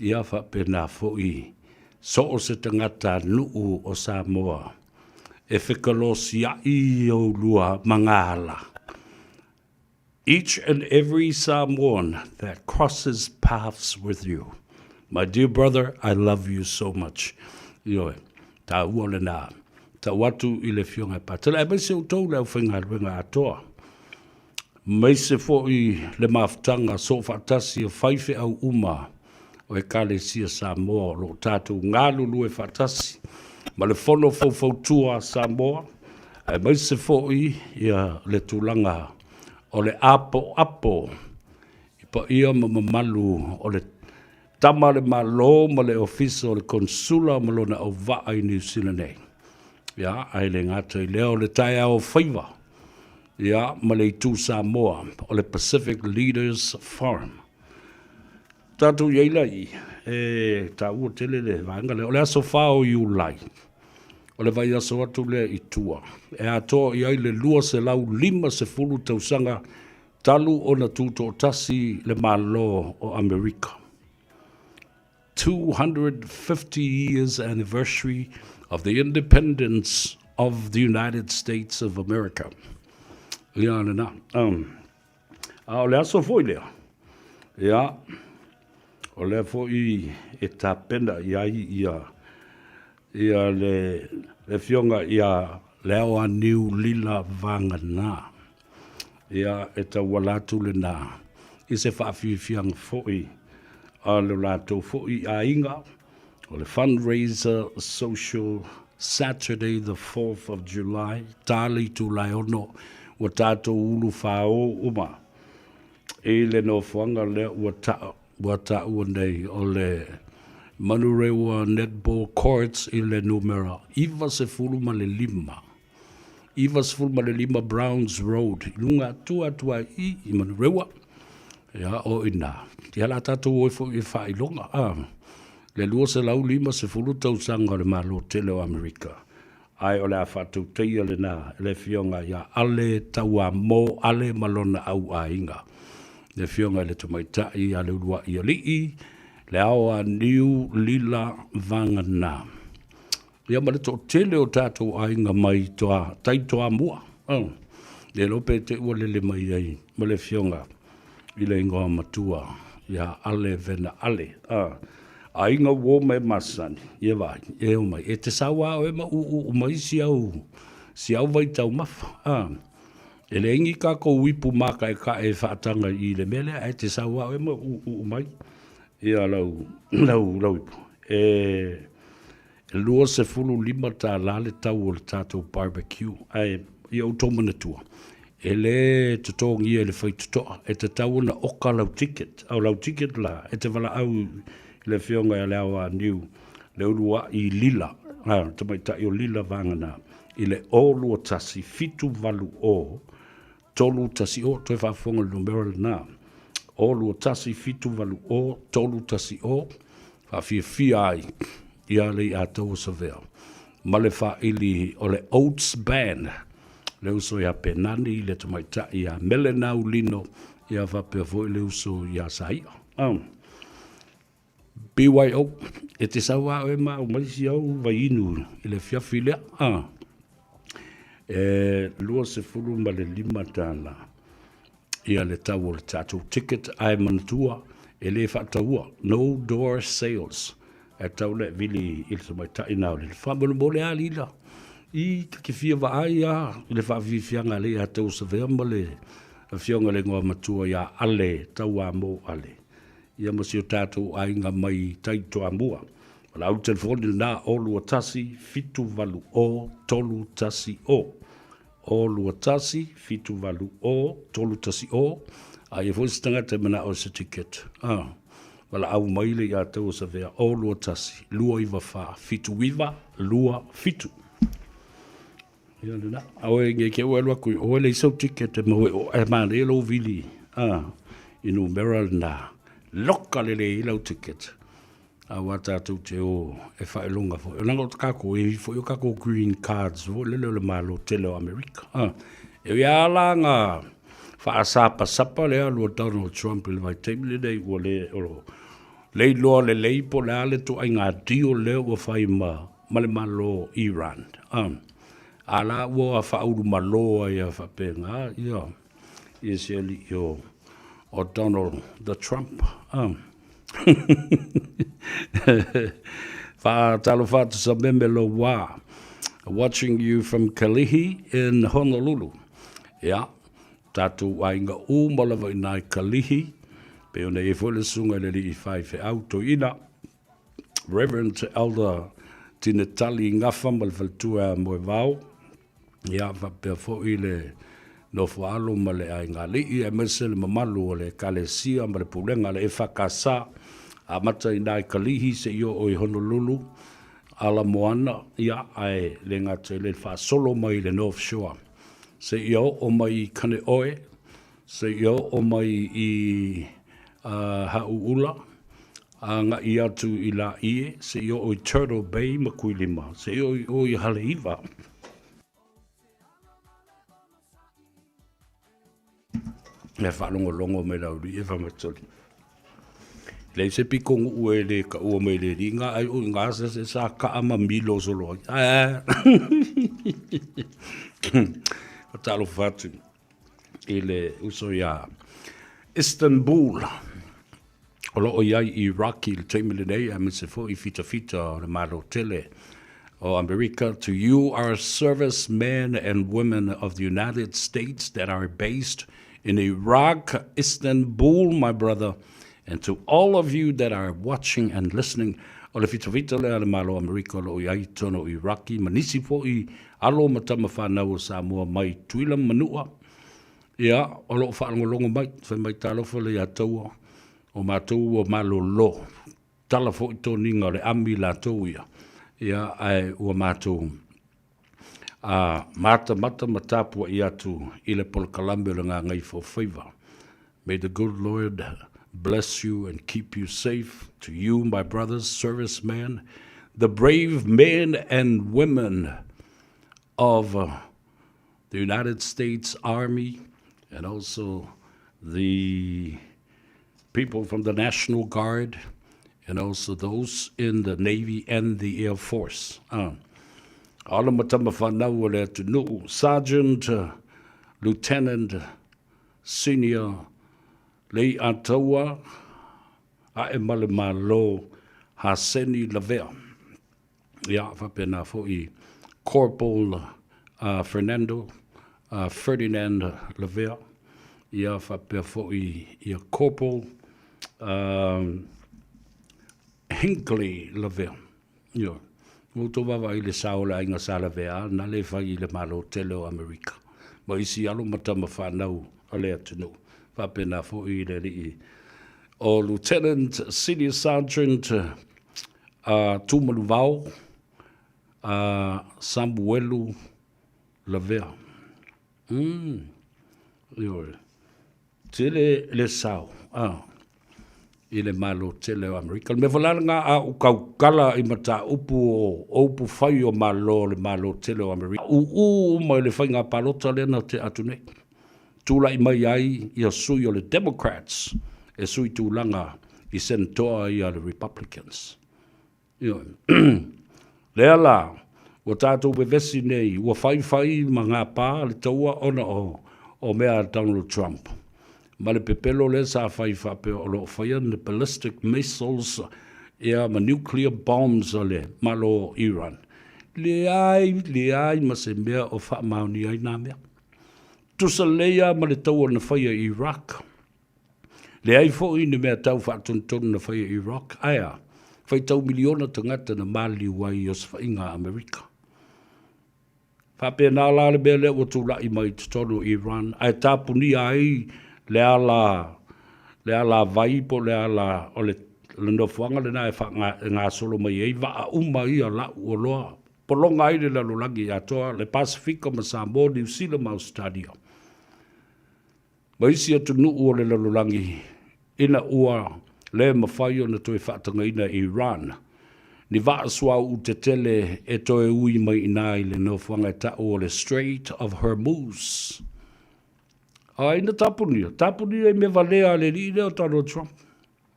[SPEAKER 9] Ia whapena fo'i so o se tangata nuu o Samoa. E whekalosia i o lua mangala. Each and every Samoan that crosses paths with you. My dear brother, I love you so much. Ioe, ta ua le nā. ta watu i le fionga pa. Tala e maise utou le au whainga ruenga atoa. Maise fo i le maftanga so fatasi o whaife au uma o e kale sia Samoa lo tātou ngālu lue fatasi. Ma le fono fau Samoa, e maise fo i ia le tūlanga o le apo, i pa ia mamalu o le tama le malo ma le ofisa o le konsula ma lona au vaa i New Zealand nei. Ia, ai le ngata i leo le tai au Faiva. Ia, ma le itu Samoa o le Pacific Leaders Forum. Tātou ieila i, tā ua tele le vanga le, o le aso whao i ulai. O le vai aso atu le i tua. E atoa i ai le lua se lau 5 se fulu tausanga talu o na tūto o tasi le malo o Amerika. 250 years anniversary of the independence of the United States of America. Ia na. O le aso foi lea. Ia. O le foi e tapenda ia le fionga ia leo a niu lila vanga na. Ia e ta walatu le na. I se whaafifiang foi a le lato foi a inga. O le fundraiser social Saturday the 4th of July. Tali tu lai ono wa tato ulu whao uma. E le no fuanga le wa ta nei o le Manurewa Netball Courts i le numero Iva se fulu ma le 5. Iva se fulu ma le 5 Browns Road. Lunga tua i Manurewa. Ia o ina. Ia la tatou oi fo i whailonga. Le lua se lau 5 se fulu tausanga le malo tele o Amerika. Ai o le a whatou teia le na le fionga ia ale taua mo ale malona au a inga. Le fionga le tamaitai a le urua i alii. Le awa niu lila vanga na. Ia ma le to tele o tātou ainga mai toa, taitoa mua. Le lope te ua lele mai ai, ma le fionga, i le ingoa matua, ia ale vena ale. Ainga wo me masani, ia vai, e o mai, e te sawa o e ma u mai si au vai tau mafa. E le ingi ka ko wipu maka e ka e whaatanga i le mele, e te sawa o e ma u mai. Ia lau ipu. E lua se fulu 5 tā lale tau o le tātou barbecue. Ia o tōmana tua. E le tutongi e le whai tutoa. E te tau na oka lau ticket. Au lau ticket la. E te wala au le whionga e leo a niu. Le urua i lila. Te mai tai o lila vangana. I le o lua tasi fitu valu o. Tolu tasi o. Toi whaafonga numero le nā. O lua tasi fitu valu o, tolu tasi o, whawhia ai, ia lei a tau savea. Ma le whaili o le Oats Band, le uso ia penani, le tamaita ia melenau lino, ia whapea voi le uso ia saia. BYO, e te sawa o e ma o maisi au vai inu, i le whiawhilea. Lua se furu ma le 5 tāna. Ia le tau o le tātou ticket ai manatua e le whataua, no door sales. E tau le vili i le tamai tai nao le whamana mo le alila. I ke whia wa ai a, i le whawhiwhianga le a tau sa vea ma le a whionga le ngoa matua ia ale, tau a mo ale. Ia masi o tātou ai ngā mai taito a mua. Wala au telefoni nā o lua tasi, fitu valu o, tolu tasi o. O lua tasi, fitu valu o, tolu tasi o, a e fwys tanga te mana o se ticket. Wala au maile i a tau sa vea, o lua tasi, lua iwa wha, fitu iwa, lua fitu. Ia nina, au e nge ke uelua kui, o ele isau ticket e mawe, o e maa le lo vili, inu mera na, loka lele i lau ticket. A wata tu te o e whaelunga fo. E nango kako e fo i kako green cards fo lele le malo tele o Amerika. E ia langa whaasapa sapa lea lua Donald Trump le vai teimile nei ua le olo. Lei loa le leipo le ale tu ai ngā dio leo ua whai ma le malo Iran. A la ua whauru maloa ia whapenga. Ia se ali o Donald the Trump. Fa talo fa sa memelo wa watching you from Kalihi in Honolulu. Yeah, tātou ainga umalawa i nai Kalihi, pe ona e fole sunga le li I whai au to ina. Reverend Elder Tinatali Ngafa ma le faltua moe vau. Ia whapea fo I le no whaalo ma le ai ngā lii e mese le mamalu o le kalesia ma le pulenga le e whakasa a mata I nai Kalihi se io o I Honolulu. Ala moana ia ai le ngata le whaasolo mai le North Shore. Se io o mai kane oe, se io o mai I hauula, a ngā I atu I la ie, se io o I Turtle Bay ma kuilima, se io o I Haleiwa. E whalongo me lauri e whamatoli. Le se pikongu ue le ka ua me le ringa, ai o ngā se sa ka ama milo solo. O talo whatu I le uso ia Istanbul. O lo o iai Iraqi le teimile nei, a se fo I fita le malo tele o America. To you are servicemen and women of the United States that are based in Iraq, Istanbul, my brother, and to all of you that are watching and listening, o le fita le ale malo America lo iai tono Iraqi, manisi fo I alo matama whanau o Samoa mai tuila manua. Ia, o lo whaangolongo mai, whai mai talofa le ataua, o mātou o malo lo. Tala fo I toninga le ami la tau ia. Ia, ai ua mātou. Mata matapua I atu I le polkalambe le ngā Gagaifo Faiva. May the good Lord bless you and keep you safe. To you, my brothers, servicemen, the brave men and women of the United States Army, and also the people from the National Guard, and also those in the Navy and the Air Force. Sergeant, Lieutenant, Senior, Lei Ataua, a male malo Haseni Lavea. Ia whapena fo I Corporal Fernando Ferdinand Lavea. Ia whapea fo I Corporal Hinckley Lavea. Ia. Moto wawa I le saola inga sa Lavea, na le whai le malo tele o Amerika. Ma isi alo matama whanau a lea tunu. Whapena fo I le rii. O Lieutenant Senior Sergeant Tumalu Vau, Samuelu Lavea. Tele le sao. I le malo tele o Amerika. Me whalalanga a ukaukala I mata upu o upu whai o malo le malo tele o Amerika. Mai le whai ngā palota lena te atune. Tūlai mai ai I a sui o le Democrats. E sui tūlanga I senatoa I a le Republicans. Lea la, o tātou bevesi nei, ua whai ma ngā pā le taua ona o mea Donald Trump. Ma le pepelo le sa whai whape o lo whaia le ballistic missiles ea ma nuclear bombs o le malo Iran. Le ai ma se mea o wha mauni ai nā mea. Tusa leia ma le taua na whaia Iraq. Le ai fo I ne mea tau whātontonu na whaia Iraq. Aia. Whai tau miliona tangata na mali wai o Sfainga Amerika. Whapea nā la le mea leo tūla I mai tutono Iran. Ai tāpuni ai le ala vai po le ala o le nofuanga le nā e ngā solo mai ei wa uma I a la ua loa. Polonga ai le lalolagi atoa le Pasifika ma Samoa New Zealand ma Australia. Maisi atu nuu o le lalolagi ina ua le mawhai o na toi whaatanga ina Iran. Ni vaasua u te tele e toe ui mai ina I le nofuanga e tau o le Strait of Hormuz. Ai na tapuni e me valea le li leo Donald Trump.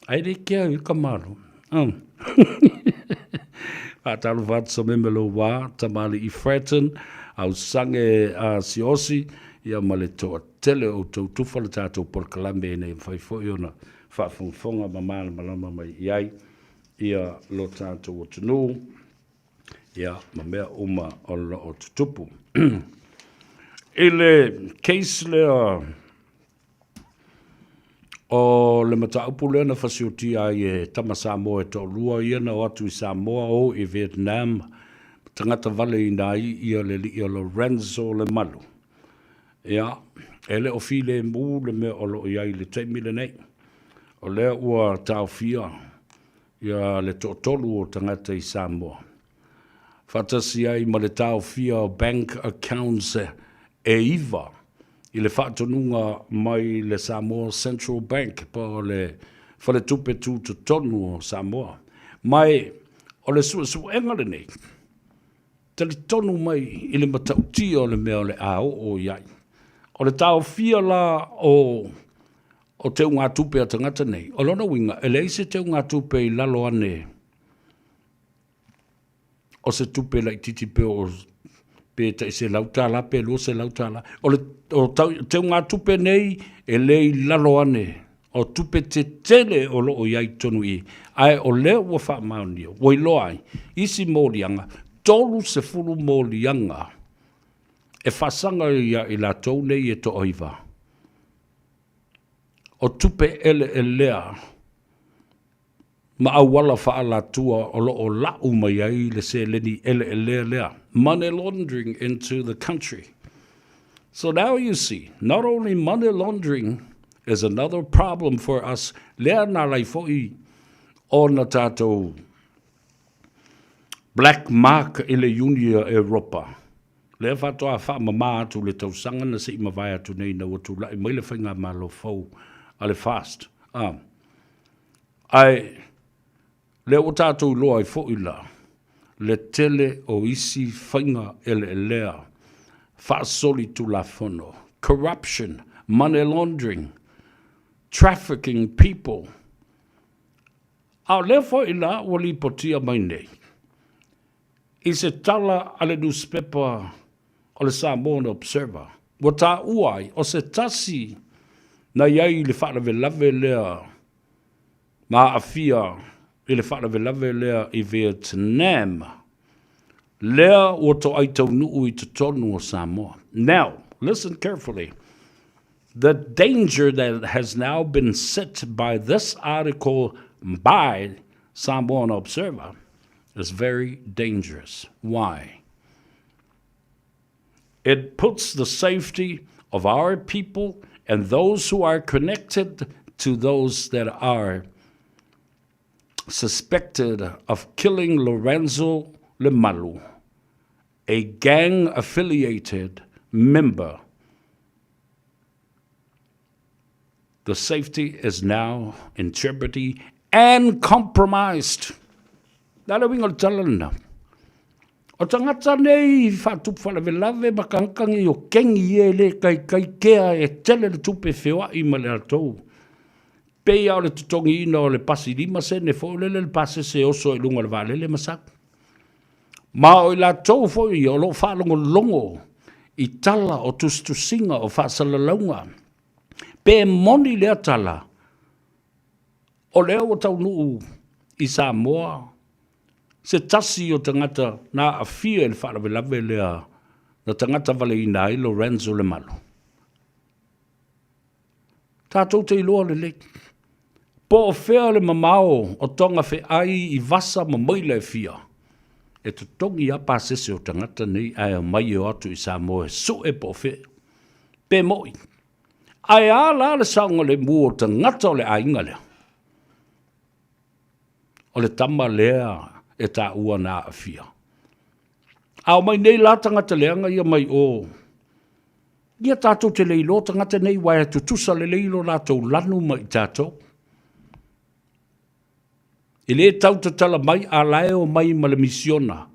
[SPEAKER 9] Ai le kia I kamaro. Atalu vat sa memelo wa tamali I threaten au sange siosi ia male toa tele o tau tufa le tātou porkalambe nei whai fwoi ona whaafonga mamala malama mai iai ia lo tātou o tunu Ia, ma mea uma o lo o tutupu. I le case lea o le mataupu lea na whasioti ai e tama Samoa e tō lua ia na o atu i Samoa o i Vietnam. Tangata vale i nai ia le li o Lorenzo le malu. Ia, e le o file mu le mea o lo iai le teimile nei. O lea ua tau fia ia le tōtolu o tangata i Samoa. Fatasi ai ma le tau fia o bank accounts e iwa i le whaatonunga mai le Samoa Central Bank pa le whale tupe tū to tonu o Samoa. Mai o le su engale nei. Tali tonu mai i le matautia o le mea o le ao o iai. O le tau fia la o te unga tupe a tangata nei. O lona winga, e leise te unga tupe i lalo ane o se tupe la i titi pe o pe te se lautala pe lo se lautala. O te unga tupe nei e lei lalo ane o tupe te tele o lo o iai tonu i. Ai o leo ua wha maunio, woi loai, isi mōlianga, tolu se fulu mōlianga e whasanga ia i la tau nei e to oiva. O tupe ele e lea ma awala wha la tua o lo o lau mai ai le se leni ele e lea. Money laundering into the country. So now you see, not only money laundering is another problem for us. Lea na lai foi o na tātou black mark i le Unia Europa. Lea whatoa wha mama atu le tausanga na se ima vai atu nei na watu lai mai le whainga malo fau a le fast. Ai le o tātou loa i fo ila, le tele o isi whainga ele lea, whaasoli tu la whono, corruption, money laundering, trafficking people. A le fo ila o li potia mai nei. I se tala ale newspaper o le Samoan Observer, wa tā uai o se tasi na iai le whaalawe lave lea ma afia i le whaalawe lave lea i Vietnam. Lea o to aitau nuu i te tonu o Samoa. Now, listen carefully. The danger that has now been set by this article by Samoan Observer is very dangerous. Why? It puts the safety of our people and those who are connected to those that are suspected of killing Lorenzo Lemalu, a gang-affiliated member. The safety is now in jeopardy and compromised. Nala winga talana. O tangata nei whatup whalawelawe makankangi o kengi e le kai kea e tele le tupe whewa i male atou. Pei au le tutongi ina o le pasi lima se ne fo le pase se oso e lunga le vale le masak. Ma o i la tou fo i o lo whalongo longo i tala o tustusinga o whasalalaunga. Pe moni lea tala o leo o tau nuu i Samoa. Se tasi o tangata na a fia le whaalawe lea na tangata vale i nai Lorenzo Lemalu. Tātou te iloa le le. Po o whea le mamao o tonga whe ai i vasa ma maile fia. E tu tongi a pāsese o tangata nei ai o mai o atu i Samoa su e po o whea. Pe moi. Ai a la le saunga le mua o tangata o le ainga lea. O le tama lea e tā ua nā a fia. Au mai nei la tangata leanga ia mai o. Ia tātou te leilo tangata nei wai atu tusa le leilo lātou lanu mai tātou. I le tau te tala mai a laeo mai ma le misiona.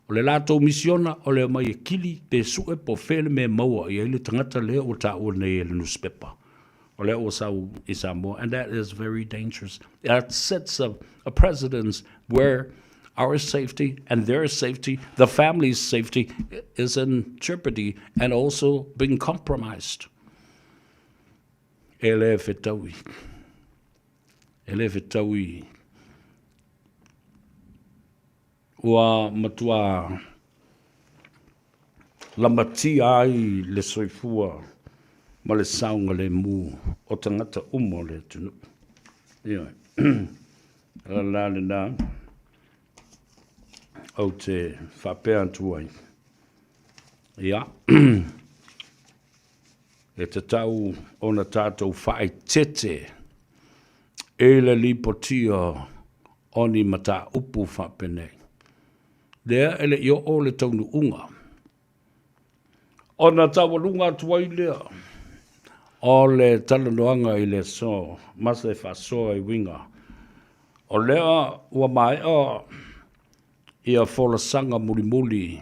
[SPEAKER 9] O le lātou misiona o le mai e kili pe sue po whele me maua i le tangata lea o tā ua nei e le newspaper. O le o sau i Samoa. And that is very dangerous. That sets a precedence where our safety and their safety, the family's safety, is in jeopardy and also being compromised. Ele fetaui. ua matua lamatia ai le soifua ma le saunga le mu o tangata umo le tunu. Ia, la le na au te whapea tuai. Ia, e te tau o na tātou whae tete e le lipotia oni mata upu whapene. Lea ele i o le taunu unga. O na tawalunga tuai lea. O le talanoanga i le so, masa e whasoa i winga. O lea ua mai o ia fola sanga muli muli.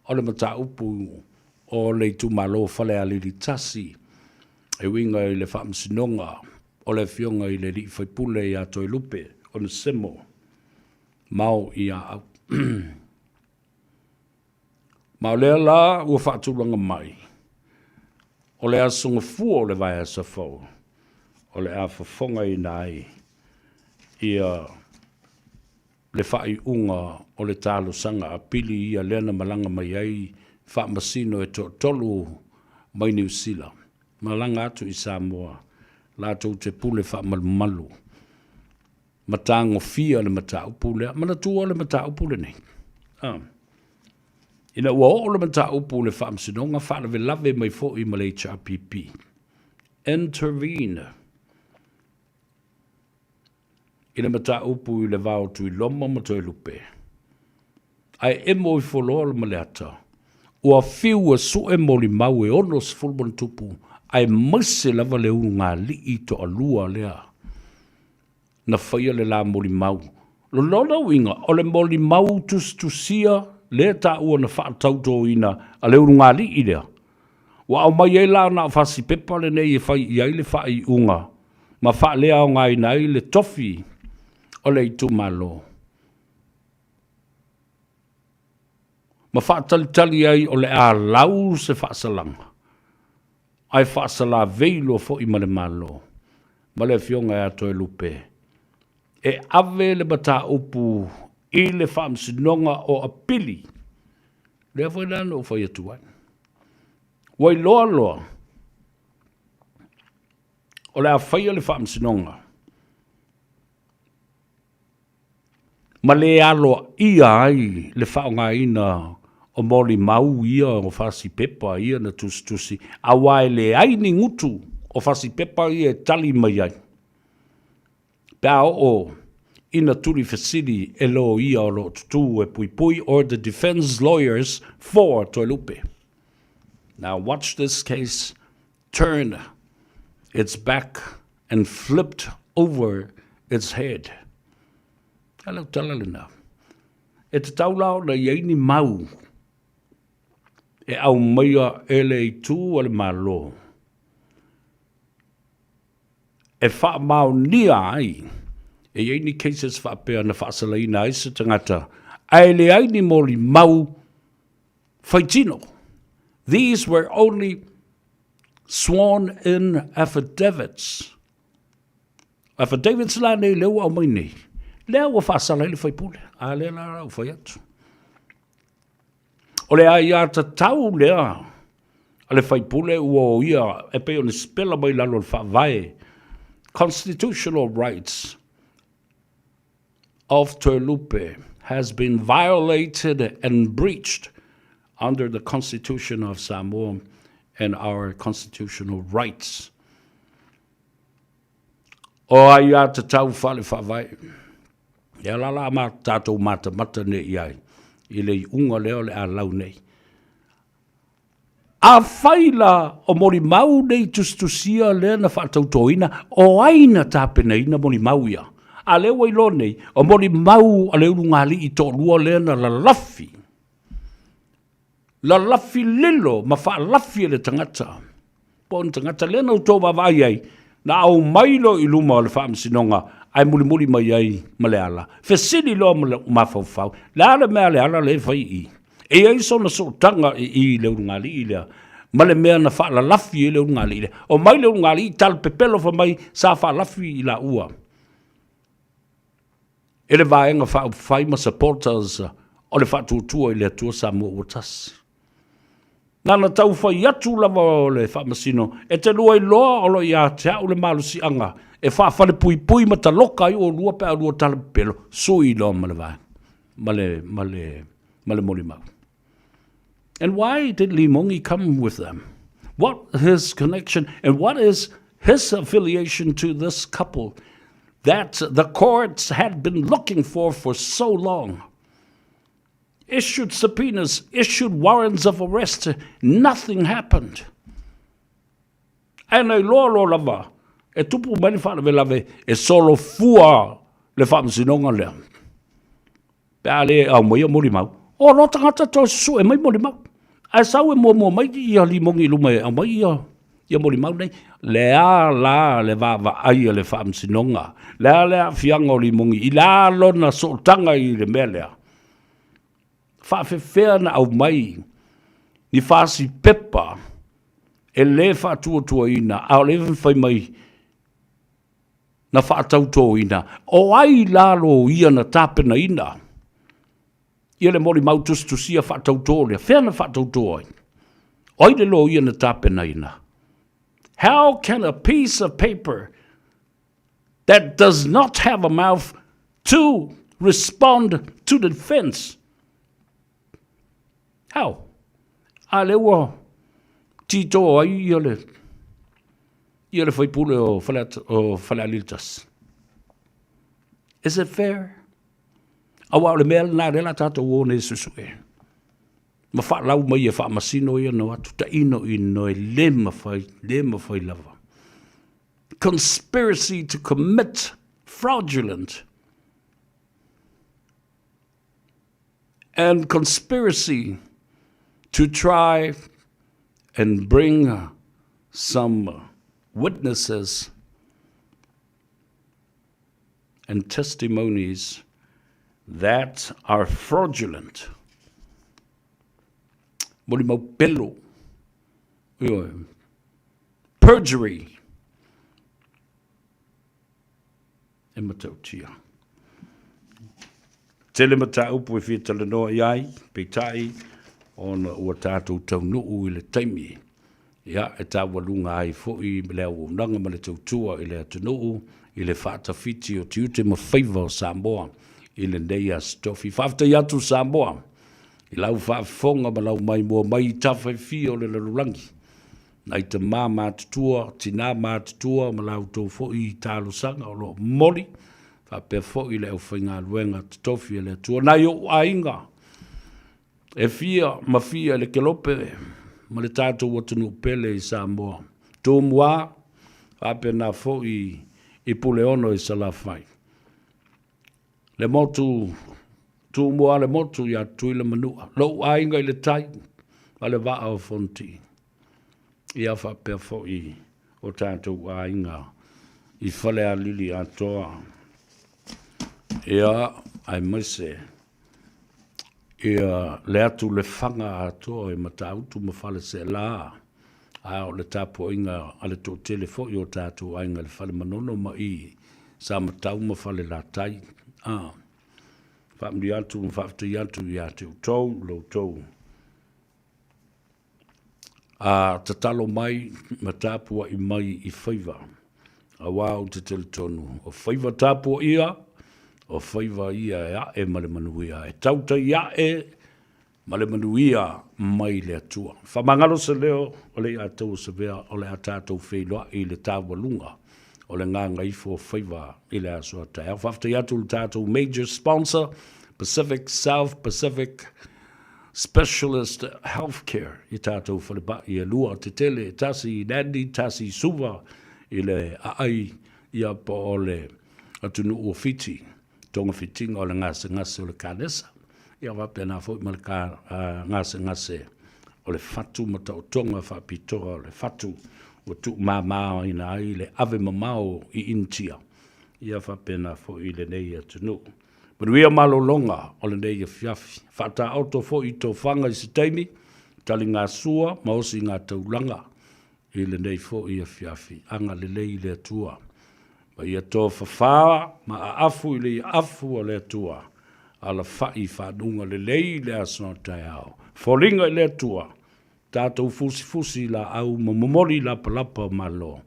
[SPEAKER 9] O le mata upu o le tumalo fale alili tasi. E winga i le whamsinonga. O le fionga i le li whaipule i ato i lupe. O le semo. Mau i a au. Mau lea la ua whaatulanga mai. O le asunga fua o le vai asa fau. O le a whafonga i nai. Ia le whai unga o le talo sanga a pili ia lena malanga mai ai wha masino e tolu mai New Zealand. Malanga atu i Samoa. Lato te pule wha malu. Matango fia le mata upule. Mana tua le mata upule nei. Ina ua o le mata upule wha msinonga wha le lave mai fo i male HRPP. Intervene. Ina mata upu i le vau tu i loma mato i lupe. Ai emo i foloa le maleata. Ua fiu a su emo li mau e ono se fulmon tupu. Ai maise lava le unga li i to alua lea. Na whaia le la moli mau. Lo lona winga, o le moli mau tusia le ta ua na wha tauto ina a le unga li i lea. Wa au mai e la na whasi pepa le nei e whai i aile whai unga. Ma wha lea o ngai na i le tofi o le i tu malo. Ma wha tali ai o le a lau se wha salanga. Ai wha sala veilo fo i male malo. Male fionga e ato e lupe. E ave le bata upu i le whamsinonga o apili. Lea fwai nana o whai atuai. Wai loa loa. O le a whai le whamsinonga. Ma le alo ia ai le whaonga ina o moli mau ia o whasi pepa ia na tusi. A wai le aini ngutu o whasi pepa ia e tali mai ai. Pea o ina turi fasili e lo ia o lo tutu e pui pui or the defense lawyers for Toilupe. Now watch this case turn its back and flipped over its head. Hello, talalina. E te taulao na iaini mau. E au maia ele i tū ale malo. E wha mau nia ai. E iaini cases wha pēr na whaasala ina ai se tangata. Ai le aini mori mau whaitino. These were only sworn in affidavits. Affidavits la nei leo au mai nei. Lea ua whaasala ili whaipule. A lea la rau whai atu. O le ai ata tau lea. A le whaipule ua o ia e peo ni spela mai lalo le whaavae. Constitutional rights of Toilupe has been violated and breached under the Constitution of Samoa and our constitutional rights. O ai ata tau whale whaavae. Ia la ma tātou mata ne iai. I le unga leo le a lau nei. A whaila o mori mau nei tustusia lea na whaatautoina o aina tāpena ina mori mau ia. A leo wailo nei o mori mau a leo ngali i tō lua lea na la lafi. La lafi lilo ma wha lafi le tangata. Pon tangata lea na uto wawai ai na au mailo i luma o le whaamsinonga. Ai muli mai ai maleala. Fesini lo mafau. La mea leala le fai i. E ai so na so tanga i le ngali i lea. Male mea na wha la lafi i le ngali i lea. O mai le ngali i tal pepelo fa mai sa wha lafi i la ua. E le vaenga wha Faiva supporters o le whatutua i le atua Samoa o tasi. Nana tau whai atu lava o le whamasino, e te lua i loa o lo i a te au le malusi anga, e whawhale pui pui ma ta loka i o lua pe a lua tala pelo, sui loa ma le vai, ma le moli mau. And why did Limongi come with them? What his connection and what is his affiliation to this couple that the courts had been looking for so long? Issued subpoenas, issued warrants of arrest. Nothing happened. And a lo lava, e tupu mani whana lave, e solo fua le whamasinonga lea. Pea le au mai a mori mau. O lo tangata to su e mai mori mau. A sau e mua mai ia Limongi luma e au mai ia mori mau nei. Lea la le va aia le whamasinonga. Lea fianga o Limongi. I la lona so tanga i le mea lea. Whawhewhea na au mai, ni whasi pepa, e le whatuatua ina, au le whai mai, na whaatautua ina, o ai lalo ia na tāpena ina, ia le mori mautustusia whaatautua lea, whea na whaatautua ina, oi le lo ia na tāpena ina. How can a piece of paper that does not have a mouth to respond to the defense? How? A le ua tito ai ia le whaipule o whalealitas. Is it fair? Awa le mea nā rela tātou o ne susue. Ma whaalau mai e whaamasino ia no atu ta ino e le mawhai lava. Conspiracy to commit fraudulent and conspiracy to try and bring some witnesses and testimonies that are fraudulent. Molimau pelo, perjury, e matautia. Tele matau pui fitale noa iai, peitai, ona ua tātou taunuu i le taimi. Ia, e tā walunga ai fōi me lea uonanga ma le tautua i le atunuu, i le whaatawhiti o tiute ma Faiva o Samoa, i le neia stofi. Whafta iatu Samoa, i lau whaafonga ma lau mai mua mai tawhai fi o le lalurangi. Nai te mā mātutua, tina mātutua, ma lau tō fōi i tālo sanga o lo moli, whapea fōi le au whainga luenga tofi e le atua. Nai o ainga, e ma fia le kelope, ma le tātou watunu pele i Samoa. Tō mua, ape nā fo i pule ono i salawhai. Le motu, tō mua le motu i atu i le manua. Lo ainga i le tai, ma le waa o fonti. Ia whapea fo i o tātou ainga i whale a lili atoa. Ia, ai maise, ia le atu le whanga atoa e matautu ma whale se la. A o le tapo inga a le tō telefo i o tātou ainga le whale manono ma i sa matau ma whale la tai. Whamri atu ma whafti atu i atu tau, lo tau. Te talo mai ma tāpua i mai i Faiva. A wāu te teletonu. O Faiva tāpua ia, o Faiva ia e male manuia. E tauta ia male manuia mai le atua. Whamangalo se leo o le atou se vea o le atatou wheiloa i le tāwalunga. O le Gagaifo o Faiva i le asua tai. Au whafta iatu le tātou major sponsor, Pacific South Pacific Specialist Healthcare i tātou whaleba i e lua te tele, tasi i nandi, tasi i suva i le aai i a po o le atunu ua fiti, tonga fitinga o le ngase o le kānesa. Ia wape nā fōi ma le ngase o le fatu ma tau tonga whapitoa o le fatu o tu mamao i nā ai le ave mamao i intia. Ia wape nā fōi le nei atunu. Manuia malolonga o le nei fiafi. Whata auto fo i tō whanga i se teimi, tali ngā sua, maosi ngā taulanga, i le nei fo i a fiafi. Anga le lei le atua. Ma i a tō whawhawa, ma a afu i le afu o le atua. ala fai whanunga le lei le asona tai au. Folinga le tua, tātou fusi la au mamomori la palapa malo.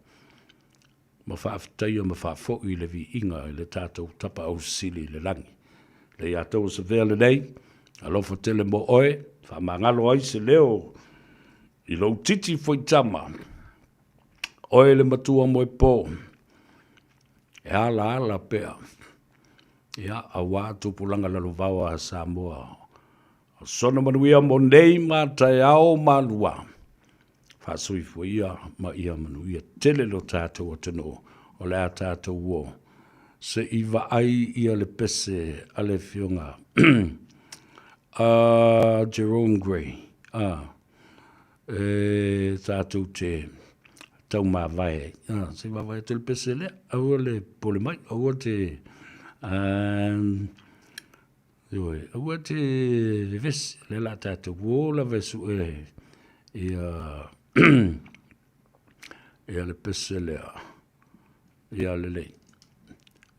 [SPEAKER 9] Ma whaaftaia ma whaafoi le vi inga le tātou tapa au sili le langi. Le atou se vea le nei, alofa tele mo oe, whamangalo ai se leo, i lau titi foi tama. Oe le matua moe pō, e ala pea. Ia awa tupulanga lalo vawa a Samoa. Sona manuia mo nei mātai ao malua. Whasui fuia ma ia manuia tele lo tātou atano o le a tātou uo. Se iwa ai ia le pese ale fionga. Jerome Gray. Tātou te tau mā vai. Se mā vai te le pese le. Aua le pole mai. Aua te... Aua te vesi. Le la tātou uo la vesu ia le pese lea. Ia le lei.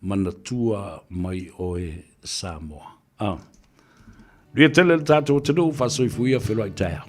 [SPEAKER 9] Manatua mai oe Samoa. Ria tele le tātou tenu, whasoi fuia whelai tāia.